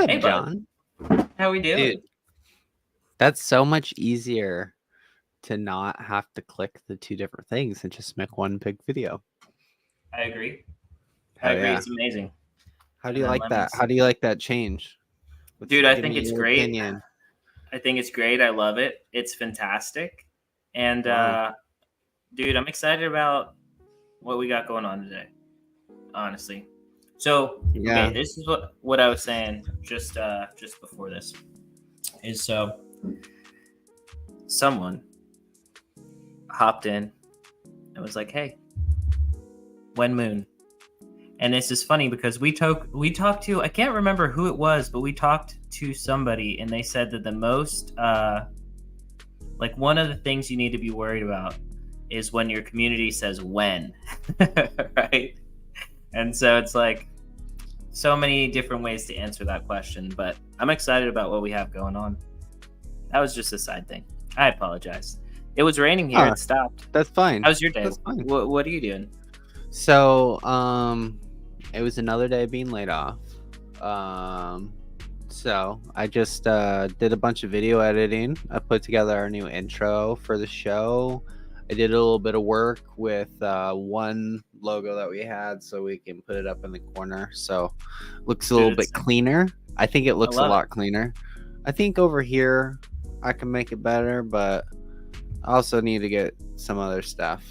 Hey, up, bud. John? How we doing? Dude, that's so much easier to not have to click the two different things and just make one big video. I agree. I Hell agree. yeah. It's amazing. How do And you then like let me, that? How do you like that change? dude. I Give think me it's your great. opinion. I think it's great. I love it. It's fantastic. And Wow. dude, I'm excited about what we got going on today. Honestly. So, okay, Yeah. this is what I was saying just before this is someone hopped in and was like, "Hey, when moon?" And this is funny because we talked to, I can't remember who it was, but we talked to somebody and they said that the most like one of the things you need to be worried about is when your community says when. Right? And so it's like so many different ways to answer that question, but I'm excited about what we have going on. That was just a side thing. I apologize. It was raining here. Oh, It stopped. that's fine. How's your day? That's fine. What are you doing? So, it was another day being laid off. So I just did a bunch of video editing. I put together our new intro for the show. I did a little bit of work with one logo that we had so we can put it up in the corner. So it looks a little bit cleaner. I think it looks a lot cleaner. I think over here I can make it better, but I also need to get some other stuff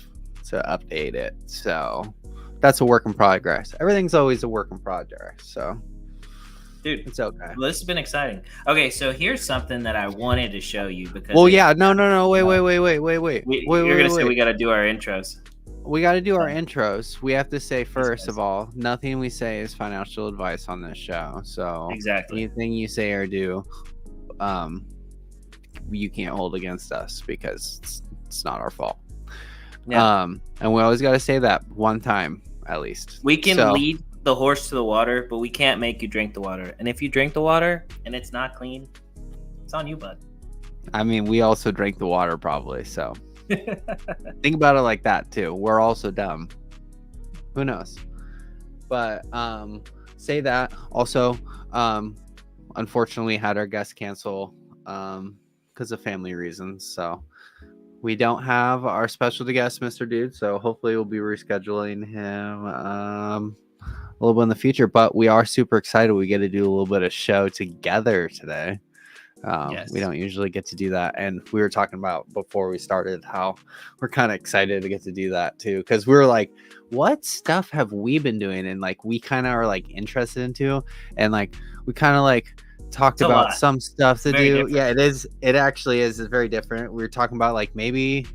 to update it. So that's a work in progress. Everything's always a work in progress. So dude, it's okay. Well, this has been exciting. Okay, so here's something that I wanted to show you because. Well, yeah, no, wait. You're gonna say we got to do our intros. We got to do our intros. We have to say first of all, nothing we say is financial advice on this show. So exactly anything you say or do, you can't hold against us because it's not our fault. Yeah. And we always got to say that one time at least. We can lead the horse to the water, but we can't make you drink the water. And if you drink the water and it's not clean, it's on you, bud. I mean, we also drink the water probably, so think about it like that too. We're also dumb. Who knows? But say that. Also, unfortunately had our guest cancel because of family reasons. So we don't have our specialty guest, Mr. Dude. So hopefully we'll be rescheduling him a little bit in the future. But we are super excited. We get to do a little bit of show together today. Yes. We don't usually get to do that. And we were talking about before we started how we're kind of excited to get to do that too. Because we were like, what stuff have we been doing? And like, we kind of are like interested into, and like, we kind of like talked about some stuff to do. Different. Yeah, it is. It actually is. It's very different. We were talking about like maybe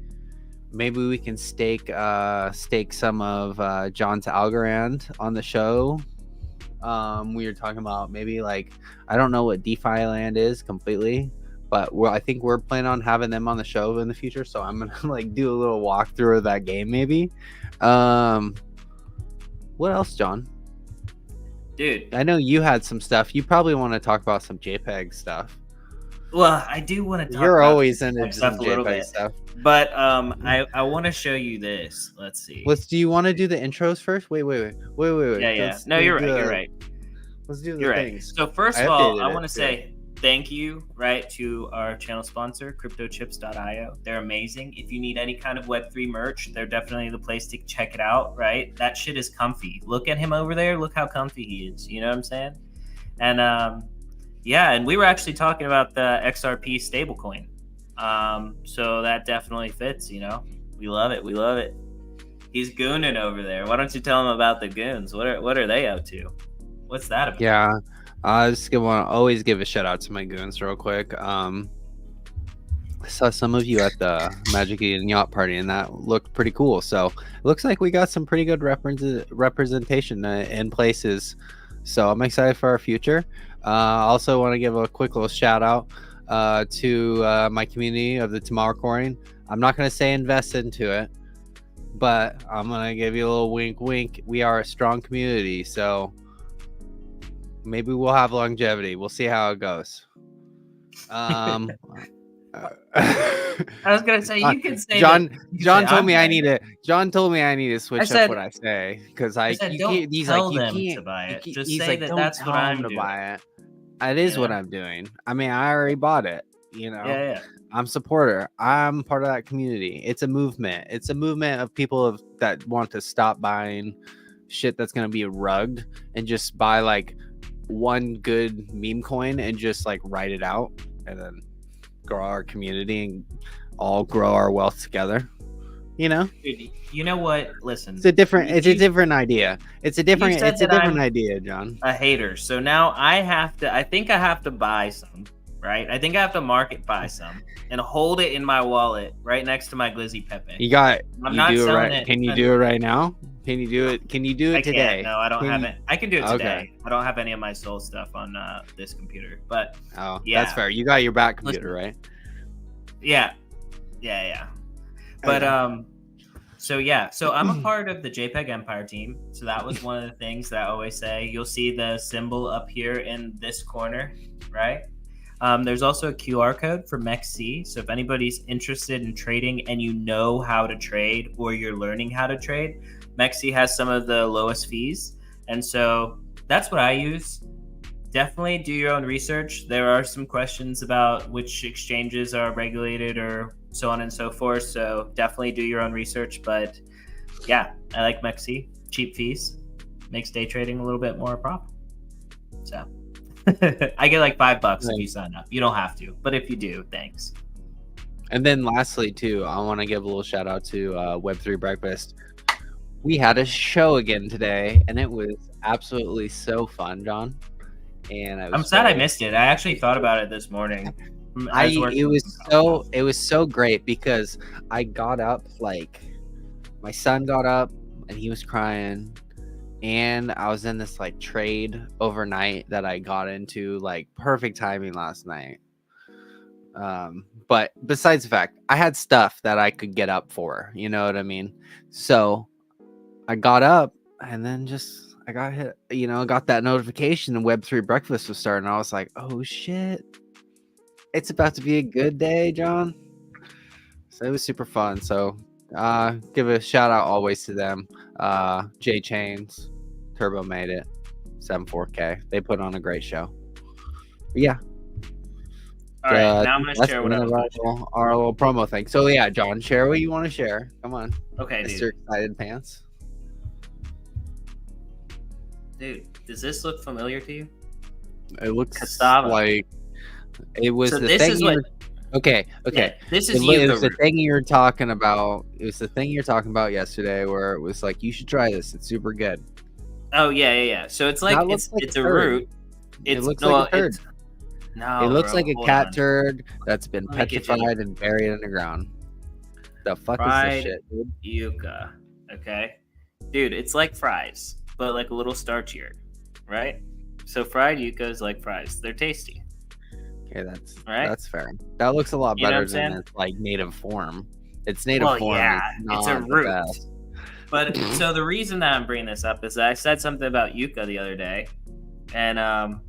we can stake some of John's Algorand on the show. We were talking about maybe like, I don't know what DeFi Land is completely, but I think we're planning on having them on the show in the future. So I'm gonna like do a little walkthrough of that game maybe. What else, John? Dude, I know you had some stuff. You probably want to talk about some JPEG stuff. Well, I do want to talk. You're always into some JPEG stuff. But I want to show you this. Let's see. Do you want to do the intros first? Wait. Yeah. No, you're right. You're right. Let's do the things. So first of all, I want to say thank you, right, to our channel sponsor, CryptoChips.io. They're amazing. If you need any kind of Web3 merch, they're definitely the place to check it out, right? That shit is comfy. Look at him over there. Look how comfy he is. You know what I'm saying? And yeah, and we were actually talking about the XRP stablecoin. So that definitely fits, you know. We love it. We love it. He's gooning over there. Why don't you tell him about the goons? What are they up to? What's that about? Yeah, I just want to always give a shout out to my goons real quick. I saw some of you at the Magic Eden Yacht Party, and that looked pretty cool. So it looks like we got some pretty good representation in places. So I'm excited for our future. I also want to give a quick little shout out to my community of the Tomorrow Coin. I'm not going to say invest into it, but I'm going to give you a little wink. We are a strong community, so maybe we'll have longevity. We'll see how it goes. I was gonna say you can say John told me I need to. John told me I need to switch up what I say because don't tell them to buy it. Just say that that's what I'm doing. Buy it. It is You what know? I'm doing. I mean, I already bought it. Yeah. I'm supporter. I'm part of that community. It's a movement. It's a movement of people that want to stop buying shit that's gonna be rugged and just buy like one good meme coin and just like write it out and then grow our community and all grow our wealth together. Dude, you know what? Listen, It's a different idea. It's a different I'm idea, John. a hater, so now I think I have to buy some, right? I think I have to market buy some and hold it in my wallet right next to my Glizzy Pepe. I'm not do it selling right. it. Can you do it right now? Can you do it? Can you do it I today? can't. No, I don't have it. I can do it today. Okay. I don't have any of my Soul stuff on this computer, but Oh, yeah. that's fair. You got your back computer, right? Yeah. But Okay. so I'm a part of the JPEG Empire team. So that was one of the things that I always say. You'll see the symbol up here in this corner, right? There's also a QR code for MEXC. So if anybody's interested in trading and you know how to trade or you're learning how to trade, MEXC has some of the lowest fees. And so that's what I use. Definitely do your own research. There are some questions about which exchanges are regulated or so on and so forth. So definitely do your own research. But yeah, I like MEXC. Cheap fees. Makes day trading a little bit more profitable. So I get like $5 if you sign up. You don't have to, but if you do, thanks. And then lastly, too, I want to give a little shout out to Web3 Breakfast. We had a show again today, and it was absolutely so fun, John. And I'm sad I missed it. I actually thought about it this morning. It was so great because I got up, like my son got up and he was crying, and I was in this like trade overnight that I got into, like perfect timing last night. But besides the fact, I had stuff that I could get up for, you know what I mean? So I got up and then just I got hit, got that notification and Web3 Breakfast was starting. I was like, oh shit, it's about to be a good day, John. So it was super fun. So give a shout out always to them. J Chains, Turbo made it, 74K. They put on a great show. But yeah. All right, now I'm gonna share what our little promo thing. So yeah, John, share what you want to share. Come on. Okay, Mr. dude. Excited Pants. Dude, does this look familiar to you? It looks Cassava. like it was So the this thing. is what. Okay. Yeah, this is It was the Yucca thing you were talking about. It was the thing you were talking about yesterday, where it was like, you should try this. It's super good. Oh yeah. So it's like it's a root. It looks like a turd. No, it looks bro, like a hold cat on. turd that's been Let me get petrified and buried underground. The fuck Fried is this shit, dude? Yucca. Okay, dude, it's like fries, but like a little starchier, right? So fried yucca is like fries. They're tasty. Okay, that's Right? that's fair. That looks a lot You know what better I'm than saying? its like native form. Its native Well, form yeah, is not it's a the root. best. But so the reason that I'm bringing this up is that I said something about yucca the other day, and I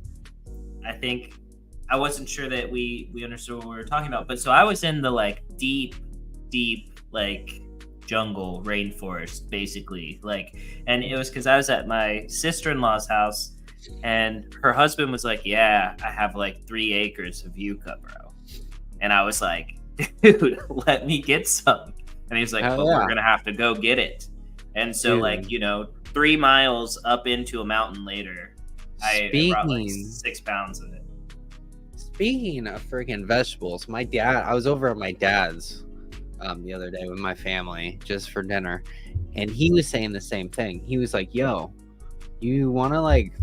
think I wasn't sure that we understood what we were talking about. But so I was in the like deep like jungle rainforest, basically, like, and it was because I was at my sister-in-law's house, and her husband was like, "Yeah, I have like 3 acres of yucca, bro," and I was like, "Dude, let me get some," and he's like, Hell "But yeah. we're gonna have to go get it." And so, Dude. like, 3 miles up into a mountain later, I brought like 6 pounds of it. Speaking of freaking vegetables, I was over at my dad's the other day with my family just for dinner, and he was saying the same thing. He was like, yo, you want to like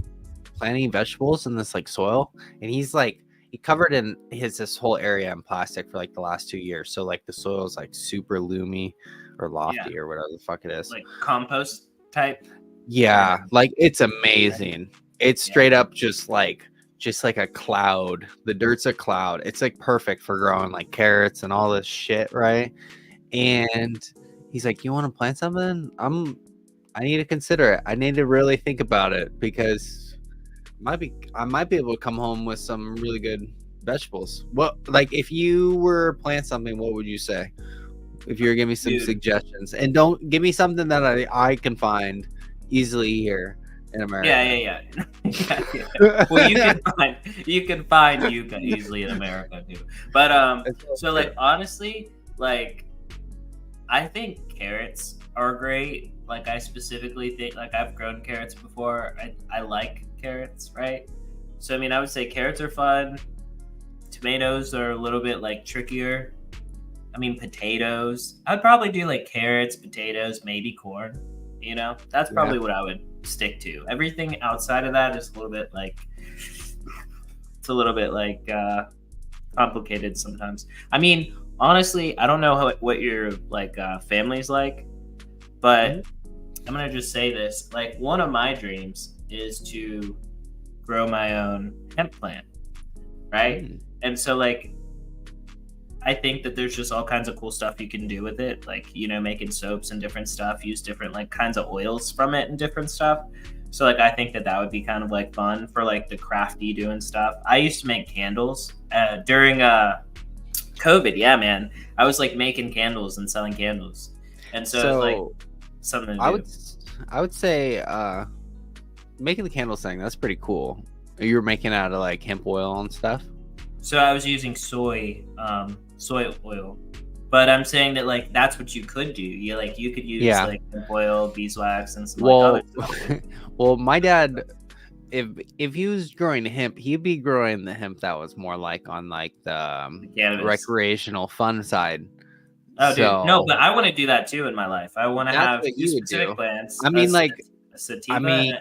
plant any vegetables in this like soil? And he's like, he covered this whole area in plastic for like the last 2 years, so like the soil is like super loomy or lofty or whatever the fuck it is, Like compost type. yeah, like it's amazing. It's straight up just like a cloud. The dirt's a cloud. It's like perfect for growing like carrots and all this shit, right? And he's like, you want to plant something? I need to consider it. I need to really think about it because I might be able to come home with some really good vegetables. What, like, if you were to plant something, what would you say? If you were giving me some suggestions, and don't give me something that I can find easily here. in America. Yeah. Yeah. Well, you can find yuca easily in America too. But so like honestly, like I think carrots are great. Like I specifically think like I've grown carrots before. I like carrots, right? So I mean I would say carrots are fun. Tomatoes are a little bit like trickier. I mean potatoes. I'd probably do like carrots, potatoes, maybe corn. You know, that's probably what I would stick to. Everything outside of that is a little bit like complicated sometimes. I mean, honestly, I don't know what your like family's like, but I'm gonna just say this: like, one of my dreams is to grow my own hemp plant, right? And so, like, I think that there's just all kinds of cool stuff you can do with it, like, you know, making soaps and different stuff, use different like kinds of oils from it and different stuff. So like I think that would be kind of like fun for like the crafty doing stuff. I used to make candles during COVID. Yeah, man, I was like making candles and selling candles, and so it's like something to do. I would say making the candles thing, that's pretty cool. You were making out of like hemp oil and stuff. So I was using soy oil, but I'm saying that like that's what you could do. You could use like hemp oil, beeswax, and some like other stuff. Well, my dad, if he was growing hemp, he'd be growing the hemp that was more like on like the recreational fun side. Oh, dude, no, but I want to do that too in my life. I want to have specific plants. I mean, like. Sativa, I mean,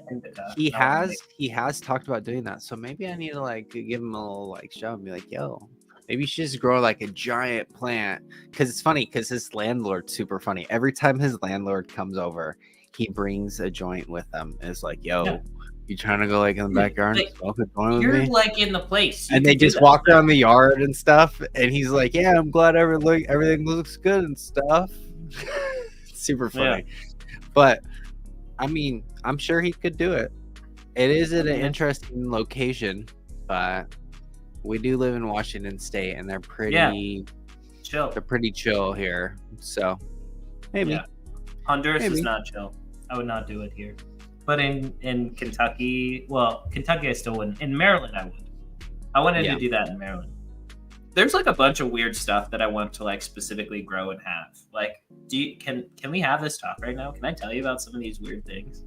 he has talked about doing that, so maybe I need to like give him a little like show and be like, "Yo, maybe you should just grow like a giant plant." Because it's funny, because his landlord's super funny. Every time his landlord comes over, he brings a joint with him. And it's like, "Yo, you trying to go like in the backyard and smoke a joint with me?" You're like in the place, and they just walk around the yard and stuff. And he's like, "Yeah, I'm glad everything looks good and stuff." Super funny, but. I mean, I'm sure he could do it. It is at an interesting location, but we do live in Washington State, and they're pretty chill. They're pretty chill here, so maybe. Yeah. Honduras is not chill. I would not do it here. But in Kentucky, Kentucky I still wouldn't. In Maryland, I would. I wanted to do that in Maryland. There's like a bunch of weird stuff that I want to like specifically grow and have. Like, can we have this talk right now? Can I tell you about some of these weird things?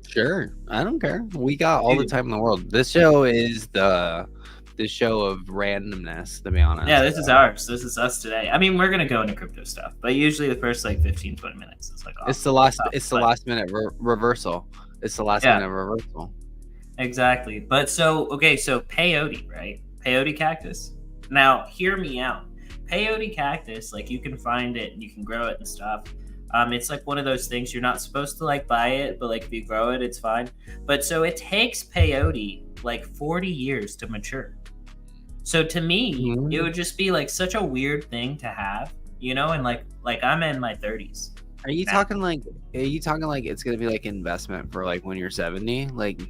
Sure, I don't care. We got all the time in the world. This show is the show of randomness, to be honest. Yeah, this is ours. This is us today. I mean, we're gonna go into crypto stuff, but usually the first like 15-20 minutes is like it's the last minute reversal. It's the last minute reversal. Exactly. But so peyote, right? Peyote cactus. Now, hear me out. Peyote cactus, like you can find it and you can grow it and stuff. It's like one of those things you're not supposed to like buy it, but like if you grow it, it's fine. But so it takes peyote like 40 years to mature. So to me, it would just be like such a weird thing to have, you know, and like I'm in my 30s. Are you talking like it's gonna be like investment for like when you're 70? Like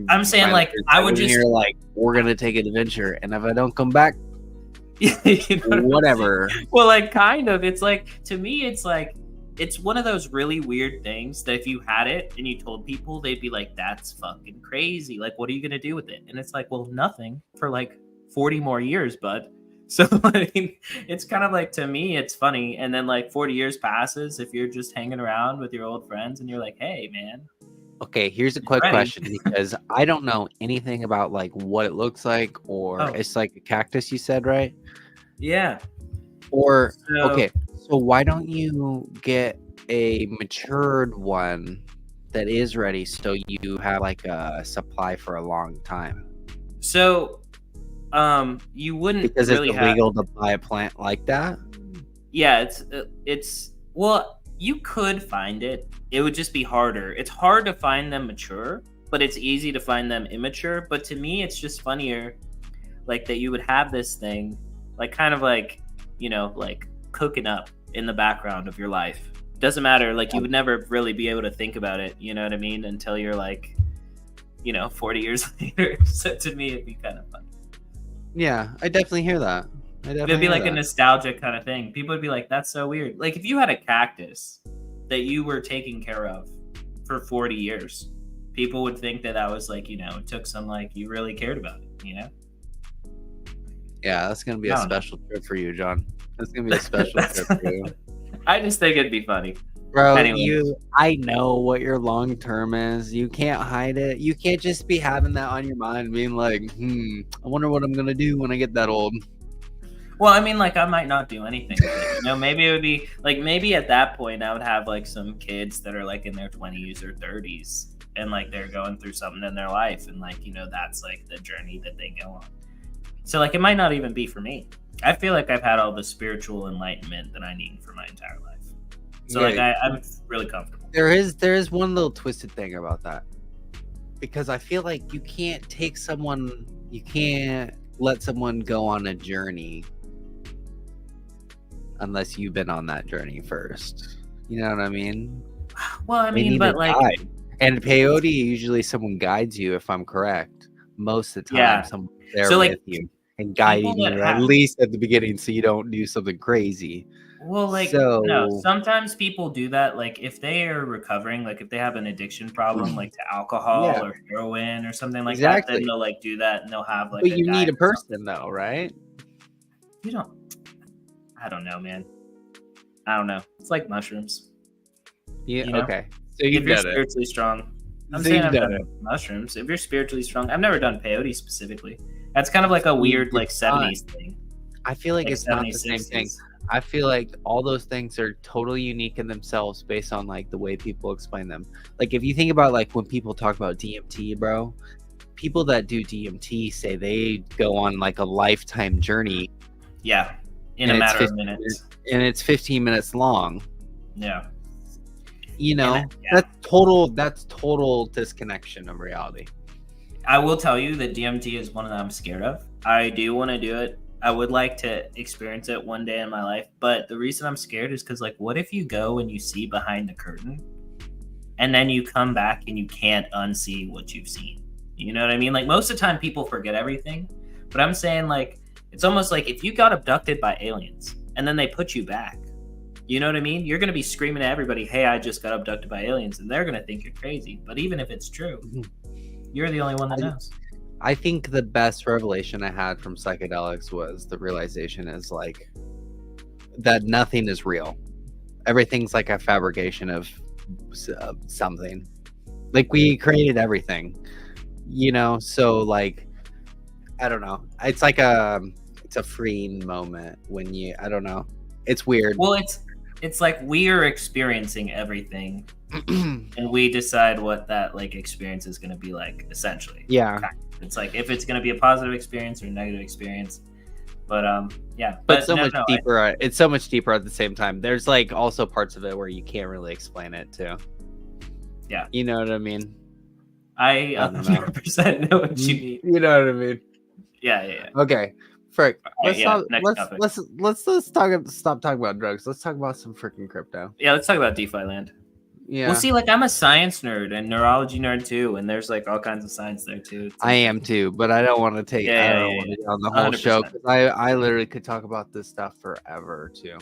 I'm saying like I would just you're like, we're gonna take an adventure, and if I don't come back, you know whatever. Well, like kind of. It's like to me, it's like it's one of those really weird things that if you had it and you told people, they'd be like, "That's fucking crazy. Like, what are you gonna do with it?" And it's like, well, nothing for like 40 more years, bud. So I mean, it's kind of like to me, it's funny. And then like 40 years passes if you're just hanging around with your old friends and you're like, "Hey, man." Okay, here's a quick question because I don't know anything about like what it looks like, or it's like a cactus, you said, right? Yeah. Or okay, so why don't you get a matured one that is ready so you have like a supply for a long time? So you wouldn't because really it's illegal to buy a plant like that? Yeah, it's well, you could find it. It would just be harder. It's hard to find them mature, but it's easy to find them immature. But to me, it's just funnier, like that you would have this thing, like kind of like, you know, like cooking up in the background of your life. Doesn't matter. Like you would never really be able to think about it. You know what I mean? Until you're like, you know, 40 years later. So to me, it'd be kind of fun. Yeah, I definitely hear that. It'd be like a nostalgic kind of thing. People would be like, "That's so weird." Like if you had a cactus that you were taking care of for 40 years, people would think that I was like, it took some like you really cared about it. Yeah, that's gonna be I a don't know. special trip for you, John. That's gonna be a special trip for you. I just think it'd be funny. Bro, Anyways. I know what your long term is. You can't hide it. You can't just be having that on your mind, being like, I wonder what I'm gonna do when I get that old. Well, I mean, like, I might not do anything with it. Maybe it would be like, maybe at that point I would have like some kids that are like in their 20s or 30s, and like they're going through something in their life, and like, that's like the journey that they go on. So like, it might not even be for me. I feel like I've had all the spiritual enlightenment that I need for my entire life. So like, I'm really comfortable. There is one little twisted thing about that, because I feel like you can't let someone go on a journey unless you've been on that journey first. You know what I mean? Well, I mean, but like, guide. And peyote, usually someone guides you, if I'm correct. Most of the time, someone's there with you and guiding you at least at the beginning, so you don't do something crazy. Well, like, no, sometimes people do that. Like, if they are recovering, like if they have an addiction problem, like to alcohol or heroin or something like that, then they'll like do that, and they'll have like. But you need a person, though, right? You don't. I don't know, man. I don't know. It's like mushrooms. Yeah. Okay. So if you're spiritually strong, I'm saying I've done mushrooms. If you're spiritually strong, I've never done peyote specifically. That's kind of like a weird like 70s thing. I feel like it's not the same thing. I feel like all those things are totally unique in themselves based on like the way people explain them. Like if you think about like when people talk about DMT, bro, people that do DMT say they go on like a lifetime journey. Yeah. In a matter of minutes. And it's 15 minutes long. Yeah. That's total disconnection of reality. I will tell you that DMT is one that I'm scared of. I do want to do it. I would like to experience it one day in my life. But the reason I'm scared is because, like, what if you go and you see behind the curtain and then you come back and you can't unsee what you've seen? You know what I mean? Like, most of the time people forget everything. But I'm saying, like, it's almost like if you got abducted by aliens and then they put you back, you know what I mean? You're going to be screaming at everybody, hey, I just got abducted by aliens. And they're going to think you're crazy. But even if it's true, you're the only one that knows. I think the best revelation I had from psychedelics was the realization is like that nothing is real. Everything's like a fabrication of something. Like we created everything, so like, I don't know. It's like it's a freeing moment when I don't know. It's weird. Well, it's like we are experiencing everything and we decide what that like experience is going to be like, essentially. Yeah. It's like if it's going to be a positive experience or a negative experience. But yeah. But so much deeper. It's so much deeper at the same time. There's like also parts of it where you can't really explain it too. Yeah. You know what I mean? I 100% know what you mean. You know what I mean? Yeah. Okay. Frick. Let's stop talking about drugs. Let's talk about some freaking crypto. Yeah, let's talk about DeFi land. Yeah. Well, see, like I'm a science nerd and neurology nerd too, and there's like all kinds of science there too. I am too, but I don't want to take want to get on the whole 100%. Show because I literally could talk about this stuff forever too.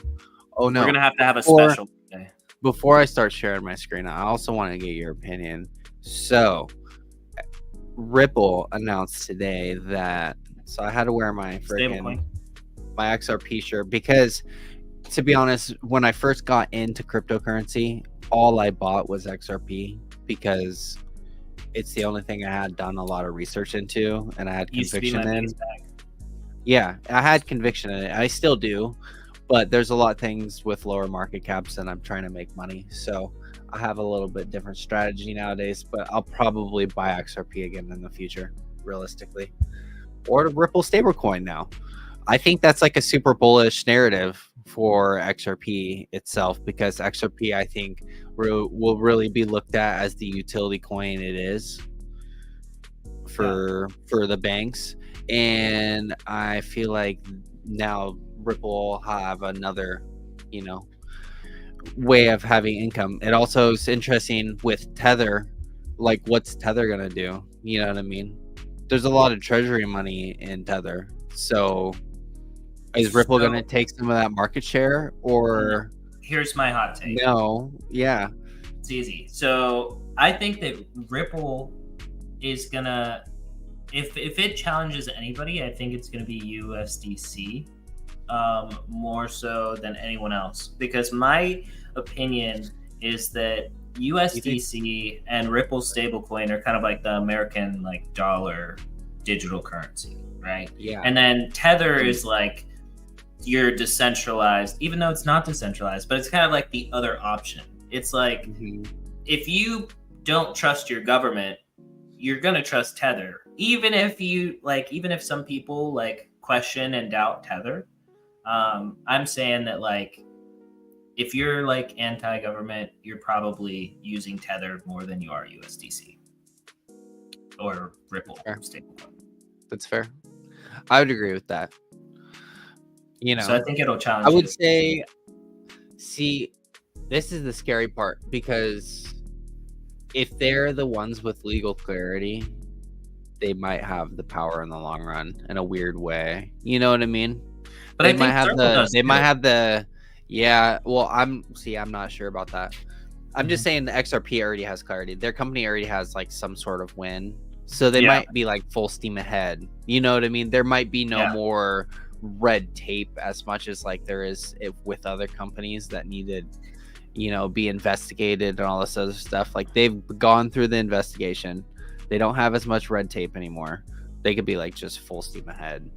Oh no, we're gonna have to have a special day. Before I start sharing my screen, I also want to get your opinion. So, Ripple announced today that. So I had to wear my freaking my XRP shirt because, to be honest, when I first got into cryptocurrency, all I bought was XRP because it's the only thing I had done a lot of research into and I had conviction in. Yeah, I had conviction in it. I still do, but there's a lot of things with lower market caps and I'm trying to make money. So I have a little bit different strategy nowadays, but I'll probably buy XRP again in the future, realistically. Or Ripple stablecoin now. I think that's like a super bullish narrative for XRP itself because XRP, I think, will really be looked at as the utility coin it is for the banks. And I feel like now Ripple will have another, way of having income. It also is interesting with Tether, like what's Tether gonna do? You know what I mean? There's a lot of treasury money in Tether. So is Ripple going to take some of that market share or? Here's my hot take. No. Yeah. It's easy. So I think that Ripple is gonna, if it challenges anybody, I think it's gonna be USDC, more so than anyone else. Because my opinion is that USDC and Ripple stablecoin are kind of like the American like dollar digital currency, right? Yeah. And then Tether is like your decentralized, even though it's not decentralized, but it's kind of like the other option. It's like if you don't trust your government, you're gonna trust Tether, even if some people like question and doubt Tether. I'm saying that like if you're like anti-government, you're probably using Tether more than you are USDC or Ripple stablecoin. That's fair. I would agree with that. You know, so I think it'll challenge. I would say, see, this is the scary part, because if they're the ones with legal clarity, they might have the power in the long run in a weird way. You know what I mean? But they might have the yeah. Well, I'm not sure about that. I'm just saying the XRP already has clarity. Their company already has like some sort of win. So they might be like full steam ahead. You know what I mean? There might be no more red tape as much as like there is with other companies that needed, you know, be investigated and all this other stuff. Like they've gone through the investigation. They don't have as much red tape anymore. They could be like just full steam ahead.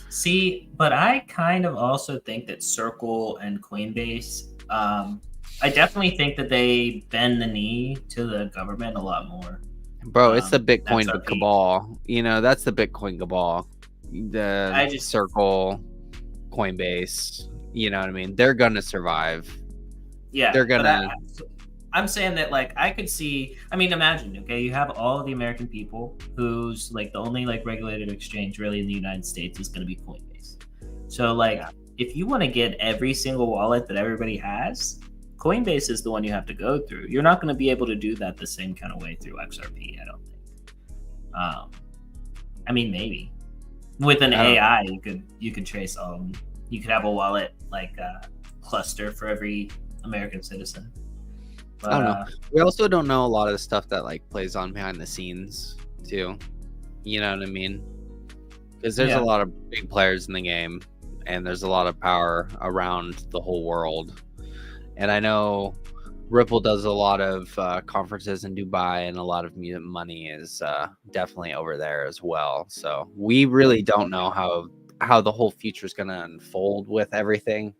See, but I kind of also think that Circle and Coinbase, I definitely think that they bend the knee to the government a lot more. Bro, it's the Bitcoin cabal. You know, that's the Bitcoin cabal. Circle, Coinbase, you know what I mean? They're going to survive. Yeah. They're going to... I'm saying that, like, I could see... I mean, imagine, okay, you have all of the American people who's, like, the only, like, regulated exchange really in the United States is going to be Coinbase. So, like, if you want to get every single wallet that everybody has... Coinbase is the one you have to go through. You're not going to be able to do that the same kind of way through XRP, I don't think. I mean, maybe with an AI, you could trace you could have a wallet like cluster for every American citizen. But, I don't know. We also don't know a lot of the stuff that like plays on behind the scenes too. You know what I mean? Because there's a lot of big players in the game, and there's a lot of power around the whole world. And I know Ripple does a lot of conferences in Dubai, and a lot of money is definitely over there as well. So we really don't know how the whole future is going to unfold with everything.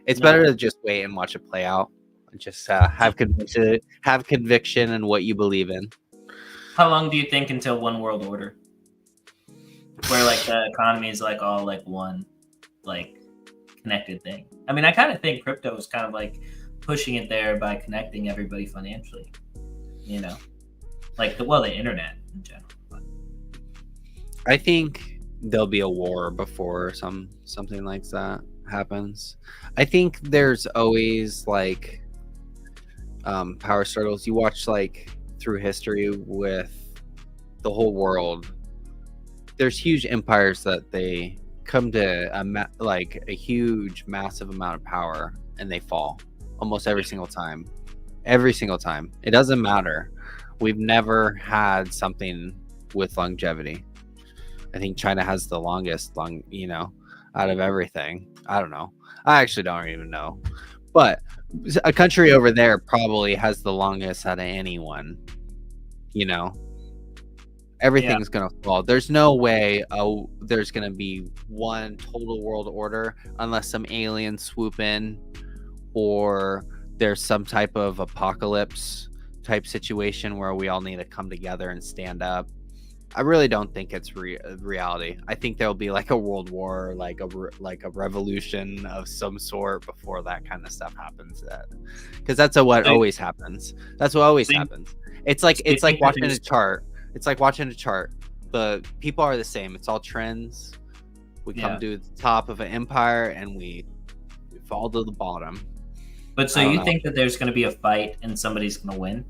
It's better to just wait and watch it play out. And just have conviction in what you believe in. How long do you think until one world order, where like the economy is like all like one, like connected thing? I mean, I kind of think crypto is kind of like pushing it there by connecting everybody financially, you know, like the internet in general. But. I think there'll be a war before something like that happens. I think there's always like power struggles. You watch like through history with the whole world, there's huge empires that they come to a huge massive amount of power, and they fall almost every single time. It doesn't matter. We've never had something with longevity. I think China has the longest out of everything. I don't know. I actually don't even know, but a country over there probably has the longest out of anyone. You know, everything's gonna fall. There's no way there's gonna be one total world order unless some aliens swoop in, or there's some type of apocalypse type situation where we all need to come together and stand up. I really don't think it's reality. I think there'll be like a world war, like a revolution of some sort before that kind of stuff happens. Because that's what always happens. That's what always happens. It's like watching a chart. It's like watching a chart. The people are the same. It's all trends. We come to the top of an empire and we fall to the bottom. But so you think that there's going to be a fight and somebody's going to win,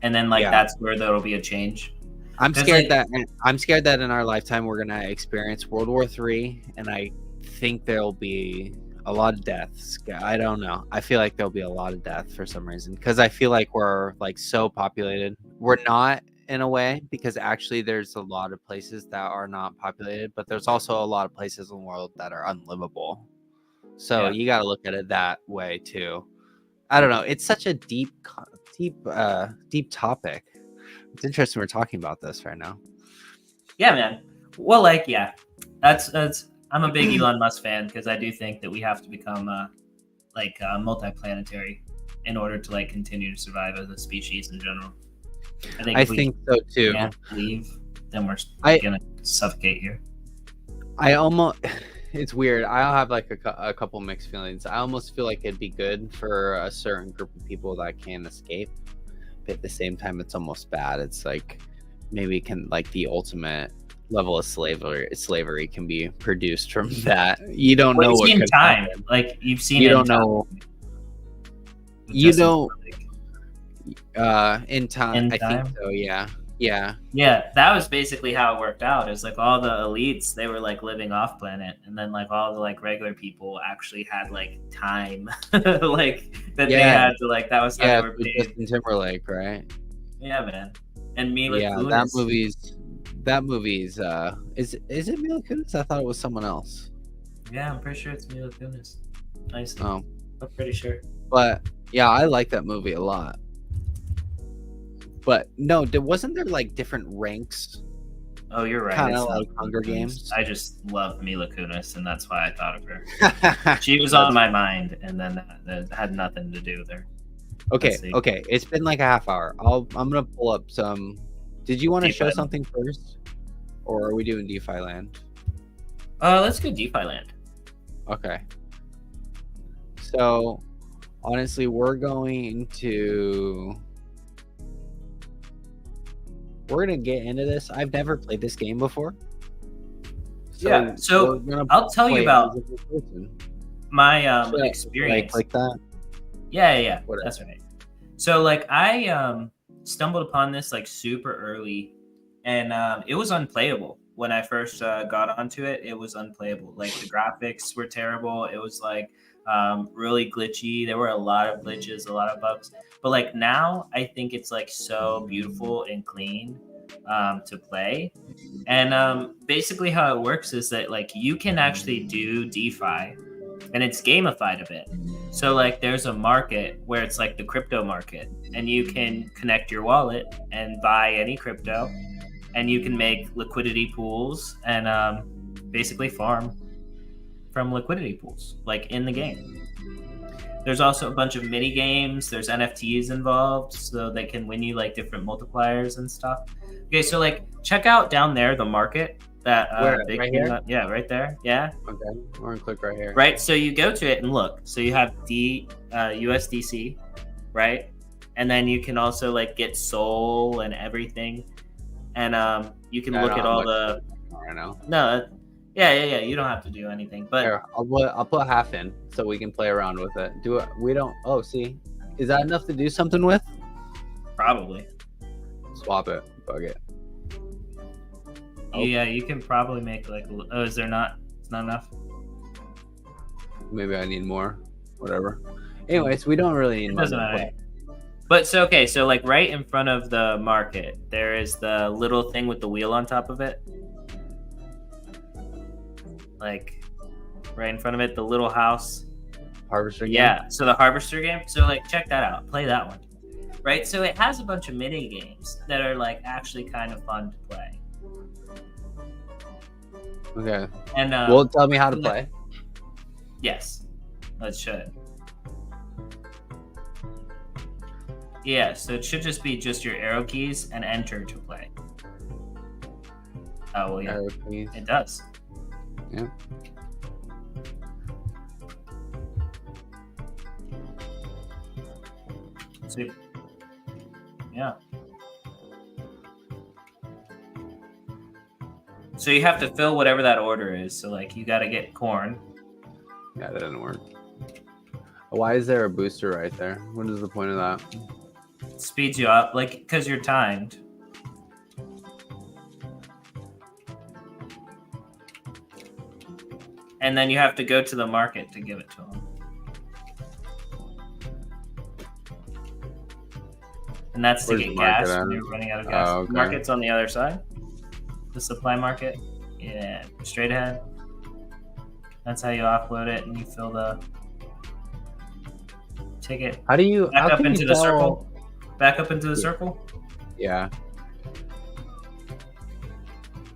and then that's where there'll be a change? I'm scared that in our lifetime we're gonna experience World War III, and I think there'll be A lot of deaths. I don't know. I feel like there'll be a lot of death for some reason because I feel like we're like so populated. We're not in a way because actually there's a lot of places that are not populated, but there's also a lot of places in the world that are unlivable. So Yeah. you got to look at it that way too. I don't know. It's such a deep topic. It's interesting we're talking about this right now. Yeah, man. Well, like, yeah, that's I'm a big Elon Musk fan because I do think that we have to become multiplanetary in order to like continue to survive as a species in general. I think so too. Can't leave, then we're gonna suffocate here. It's weird. I'll have like a couple mixed feelings. I almost feel like it'd be good for a certain group of people that can escape, but at the same time, it's almost bad. It's like maybe can like the ultimate level of slavery can be produced from that. You don't know what could happen. Like you've seen. You don't know. You don't. In time, I think so. Yeah. That was basically how it worked out. It's like all the elites, they were like living off planet, and then like all the like regular people actually had like time, like that they had to like. That was how they were paid. Justin Timberlake, right? Yeah, man. And Mila Kunis. that movie's is it Mila Kunis? I thought it was someone else. Yeah, I'm pretty sure it's Mila Kunis. Nice. Oh, I'm pretty sure. But yeah, I like that movie a lot. But no, wasn't there like different ranks? Oh, you're right. Kind of like Hunger Games. I just love Mila Kunis, and that's why I thought of her. She was on my mind, and then that had nothing to do with her. Okay. It's been like a half hour. I'm gonna pull up some. Did you want to show something first, or are we doing DeFi Land? Let's go DeFi Land. Okay. So, honestly, we're going to get into this. I've never played this game before. So I'll tell you about my experience. Like that. Yeah. Whatever. That's right. So like I stumbled upon this like super early, and it was unplayable when I first got onto it. It was unplayable. Like the graphics were terrible. It was like really glitchy. There were a lot of glitches, a lot of bugs. But like now, I think it's like so beautiful and clean to play. And basically, how it works is that like you can actually do DeFi, and it's gamified a bit. So like there's a market where it's like the crypto market, and you can connect your wallet and buy any crypto, and you can make liquidity pools and basically farm from liquidity pools like in the game. There's also a bunch of mini games. There's NFTs involved, so they can win you like different multipliers and stuff. Okay, so like check out down there the market that right here? Yeah, right there. Yeah. Okay, we're gonna click right here. Right, so you go to it and look. So you have USDC, right? And then you can also like get Sol and everything, and you can look at all the. I know. No. Yeah. You don't have to do anything, but here, I'll put half in so we can play around with it. We don't. Oh, see, is that enough to do something with? Probably. Swap it. Bug it. Oh. Yeah, you can probably make like. Oh, is there not? It's not enough. Maybe I need more. Whatever. Anyways, we don't really need. It doesn't matter. But so okay, so like right in front of the market, there is the little thing with the wheel on top of it. Like right in front of it, the little house. Harvester game? Yeah, so the harvester game. So like check that out. Play that one. Right? So it has a bunch of mini games that are like actually kind of fun to play. Okay. And well, tell me how to play. Yes. It should. Yeah, so it should just be just your arrow keys and enter to play. Oh well, yeah. Arrow keys. It does. Yeah. So, yeah. So you have to fill whatever that order is. So like you got to get corn. Yeah, that didn't work. Why is there a booster right there? What is the point of that? It speeds you up, like because you're timed. and then you have to go to the market to give it to them. And that's to Where's get the market gas at? when you're running out of gas. Oh, okay. The market's on the other side. The supply market. Yeah, straight ahead. That's how you offload it and you fill the ticket. How do you Back how up can into you the tell- circle. Back up into the circle. Yeah.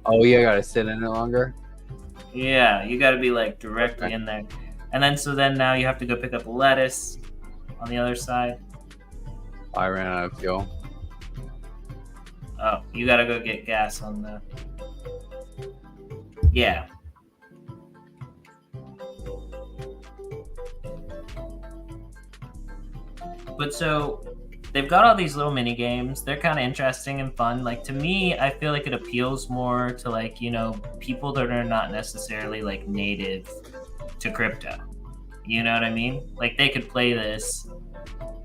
Oh, you gotta sit in it longer. Yeah, you got to be like directly Okay. in there. And then now you have to go pick up lettuce on the other side. I ran out of fuel. Oh, you got to go get gas on the. Yeah. But so they've got all these little mini games. They're kind of interesting and fun. Like to me, I feel like it appeals more to like, people that are not necessarily like native to crypto. You know what I mean? Like they could play this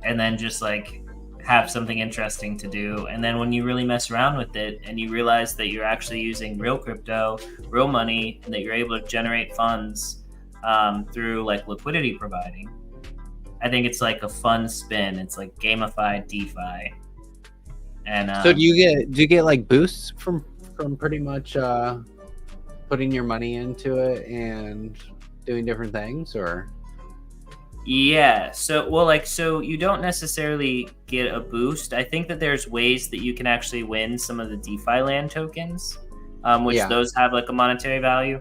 and then just like have something interesting to do. And then when you really mess around with it and you realize that you're actually using real crypto, real money, and that you're able to generate funds through like liquidity providing, I think it's like a fun spin. It's like gamified DeFi. And So do you get like boosts from pretty much putting your money into it and doing different things, or? Yeah. So you don't necessarily get a boost. I think that there's ways that you can actually win some of the DeFi land tokens, which Yeah. those have like a monetary value.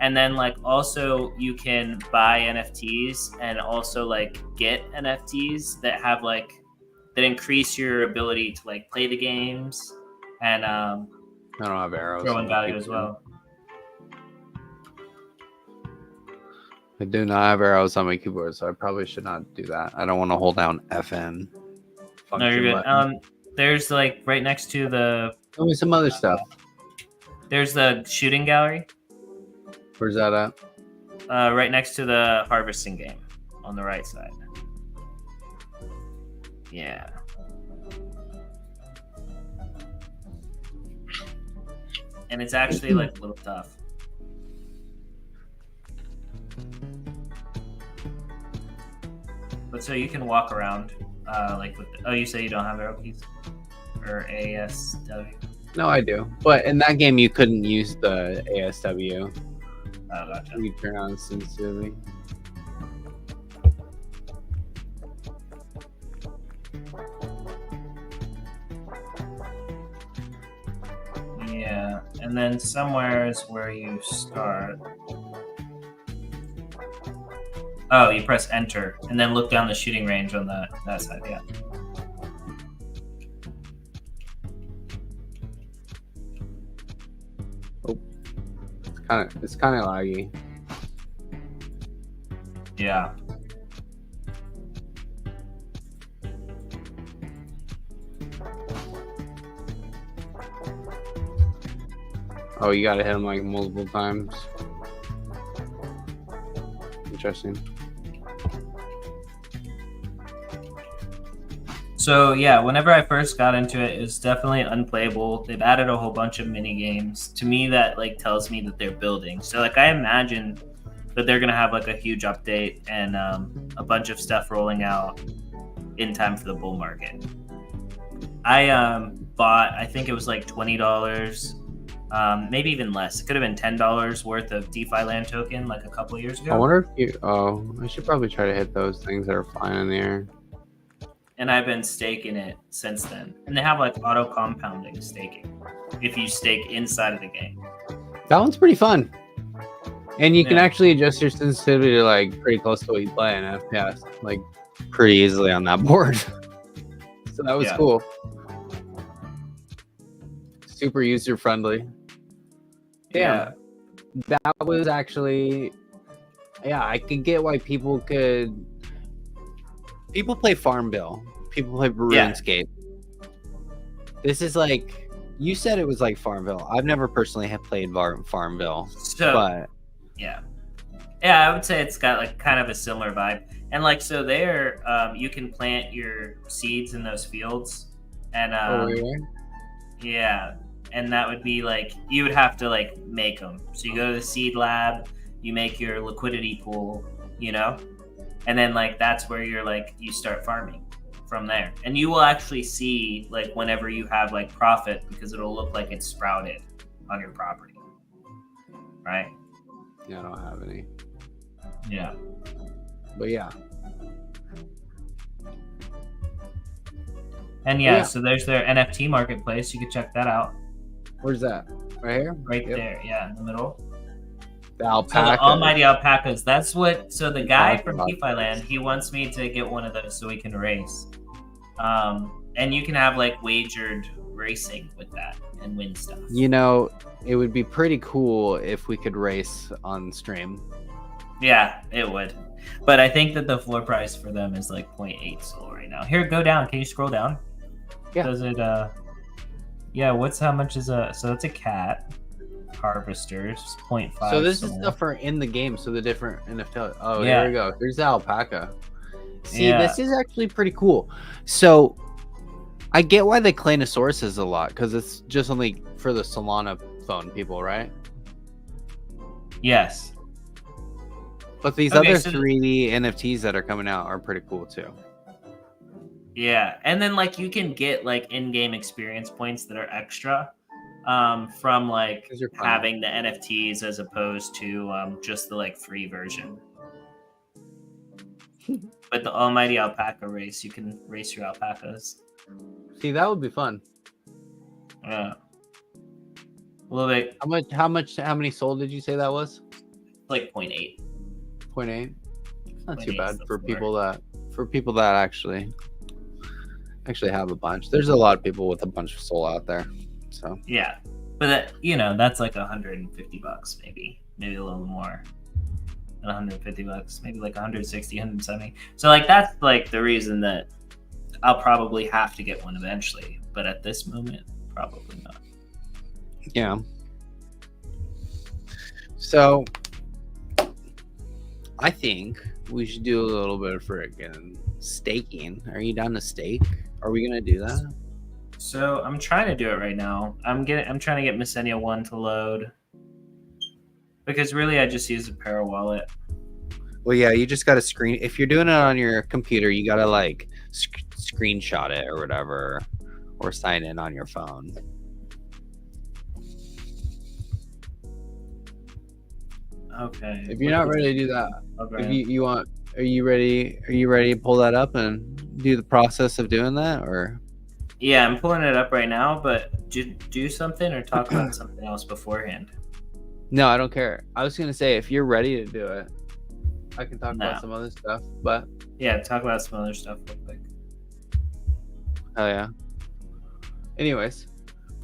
And then like also you can buy NFTs and also like get NFTs that have like that increase your ability to like play the games and I don't have arrows. throw in on my value as keyboard. well. I do not have arrows on my keyboard, so I probably should not do that. I don't want to hold down FN. No, you're good. button. There's like right next to the Tell me some other stuff. there's the shooting gallery. Where's that at? Right next to the harvesting game on the right side. Yeah. And it's actually like a little tough. But so you can walk around like with you say you don't have arrow keys or ASW. No, I do. But in that game, you couldn't use the ASW. Oh, gotcha. You turn on sensitivity. Yeah, and then somewhere is where you start. Oh, you press enter and then look down the shooting range on that side. Yeah. It's kind of laggy. Yeah. Oh, you gotta hit him like multiple times. Interesting. So yeah, whenever I first got into it, it was definitely unplayable. They've added a whole bunch of mini games. To me, that like tells me that they're building. So like I imagine that they're gonna have like a huge update and a bunch of stuff rolling out in time for the bull market. I bought, I think it was like $20, maybe even less. It could have been $10 worth of DeFi land token like a couple of years ago. I wonder if you. Oh, I should probably try to hit those things that are flying in the air. And I've been staking it since then. And they have like auto compounding staking if you stake inside of the game. That one's pretty fun. And you can Yeah. actually adjust your sensitivity to like pretty close to what you play in FPS, like pretty easily on that board. So that was Yeah. cool. Super user friendly. Yeah. That was actually, yeah, I could get why people play Farmville. People play Yeah. RuneScape. This is like, you said it was like Farmville. I've never personally have played Farmville, So but yeah, I would say it's got like kind of a similar vibe. And like so there, you can plant your seeds in those fields, and yeah, and that would be like you would have to like make them. So you go to the seed lab, you make your liquidity pool, you know, and then like that's where you're like you start farming from there, and you will actually see like whenever you have like profit because it'll look like it's sprouted on your property, right? Yeah, I don't have any. Yeah. But yeah. And so there's their NFT marketplace. You can check that out. Where's that? Right here? Right there. Yeah, in the middle. The So alpaca. the almighty alpacas. That's what. So the guy Talking from about DeFi Land, he wants me to get one of those so we can race. And you can have like wagered racing with that and win stuff. You know, it would be pretty cool if we could race on stream. Yeah, it would. But I think that the floor price for them is like 0.8 SOL right now. Here, go down. Can you scroll down? Yeah. Does it? Yeah. How much is a? So that's a cat. Harvesters 0.5. So this is SOL. stuff for in the game. So the different NFT. Oh, Yeah. here we go. Here's the alpaca. See, Yeah. this is actually pretty cool. So I get why they claim Sources a lot because it's just only for the Solana phone people, right? Yes. But these Okay, other so 3D NFTs that are coming out are pretty cool too. Yeah, and then like you can get like in-game experience points that are extra from like 'Cause you're fun. having the NFTs as opposed to just the like free version. But the almighty alpaca race, you can race your alpacas. See, that would be fun. Yeah, a little bit How many sold did you say that was? like 0.8. 0.8. It's not too 0.8 is bad the for floor. people that actually have a bunch. There's a lot of people with a bunch of soul out there. So Yeah, but that, you know, that's like $150 maybe a little more than $150, maybe like 160, 170. So like that's like the reason that I'll probably have to get one eventually, but at this moment, probably not. yeah. So I think we should do a little bit of freaking staking. Are you down to stake? Are we gonna do that? So I'm trying to do it right now. I'm trying to get Mycenia 1 to load because really I just use a Para wallet. Well, yeah, you just gotta screen. If you're doing it on your computer, you gotta like screenshot it or whatever, or sign in on your phone. Okay. If you're not ready to do that, Okay. if you want, are you ready? Are you ready to pull that up and do the process of doing that, or? Yeah, I'm pulling it up right now, but do something or talk about something else beforehand. No, I don't care. I was gonna say if you're ready to do it, I can talk No. about some other stuff. But Yeah, talk about some other stuff real quick. oh yeah. Anyways,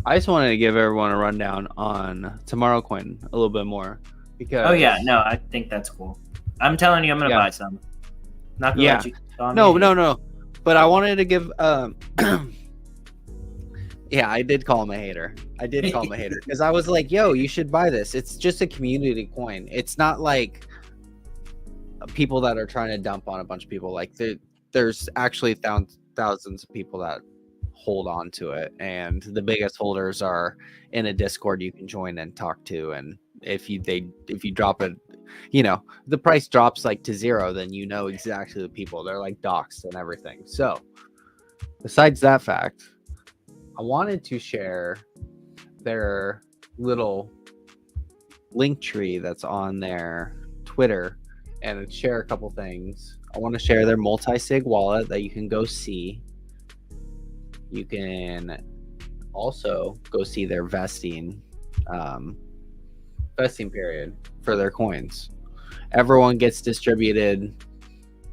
I just wanted to give everyone a rundown on Tomorrow Coin a little bit more because. Oh yeah, no, I think that's cool. I'm telling you, I'm gonna Yeah. buy some. Not gonna Yeah. let you on No, me. no. But I wanted to give. Yeah, I did call him a hater. I did call him a hater because I was like, "Yo, you should buy this. It's just a community coin. It's not like people that are trying to dump on a bunch of people. Like there's actually thousands of people that hold on to it, and the biggest holders are in a Discord you can join and talk to. And if you drop it, you know, the price drops like to zero, then you know exactly the people. They're like doxed and everything. So besides that fact, I wanted to share their little link tree that's on their Twitter and share a couple things. I want to share their multi-sig wallet that you can go see. You can also go see their vesting period for their coins. Everyone gets distributed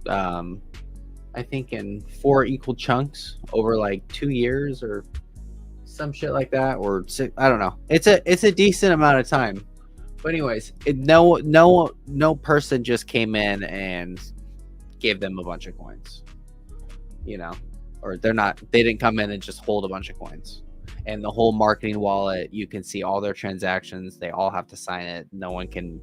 I think in 4 equal chunks over like 2 years or some shit like that, or 6, I don't know. It's a decent amount of time. But anyways, no person just came in and gave them a bunch of coins, you know, or they didn't come in and just hold a bunch of coins. And the whole marketing wallet, you can see all their transactions. They all have to sign it. No one can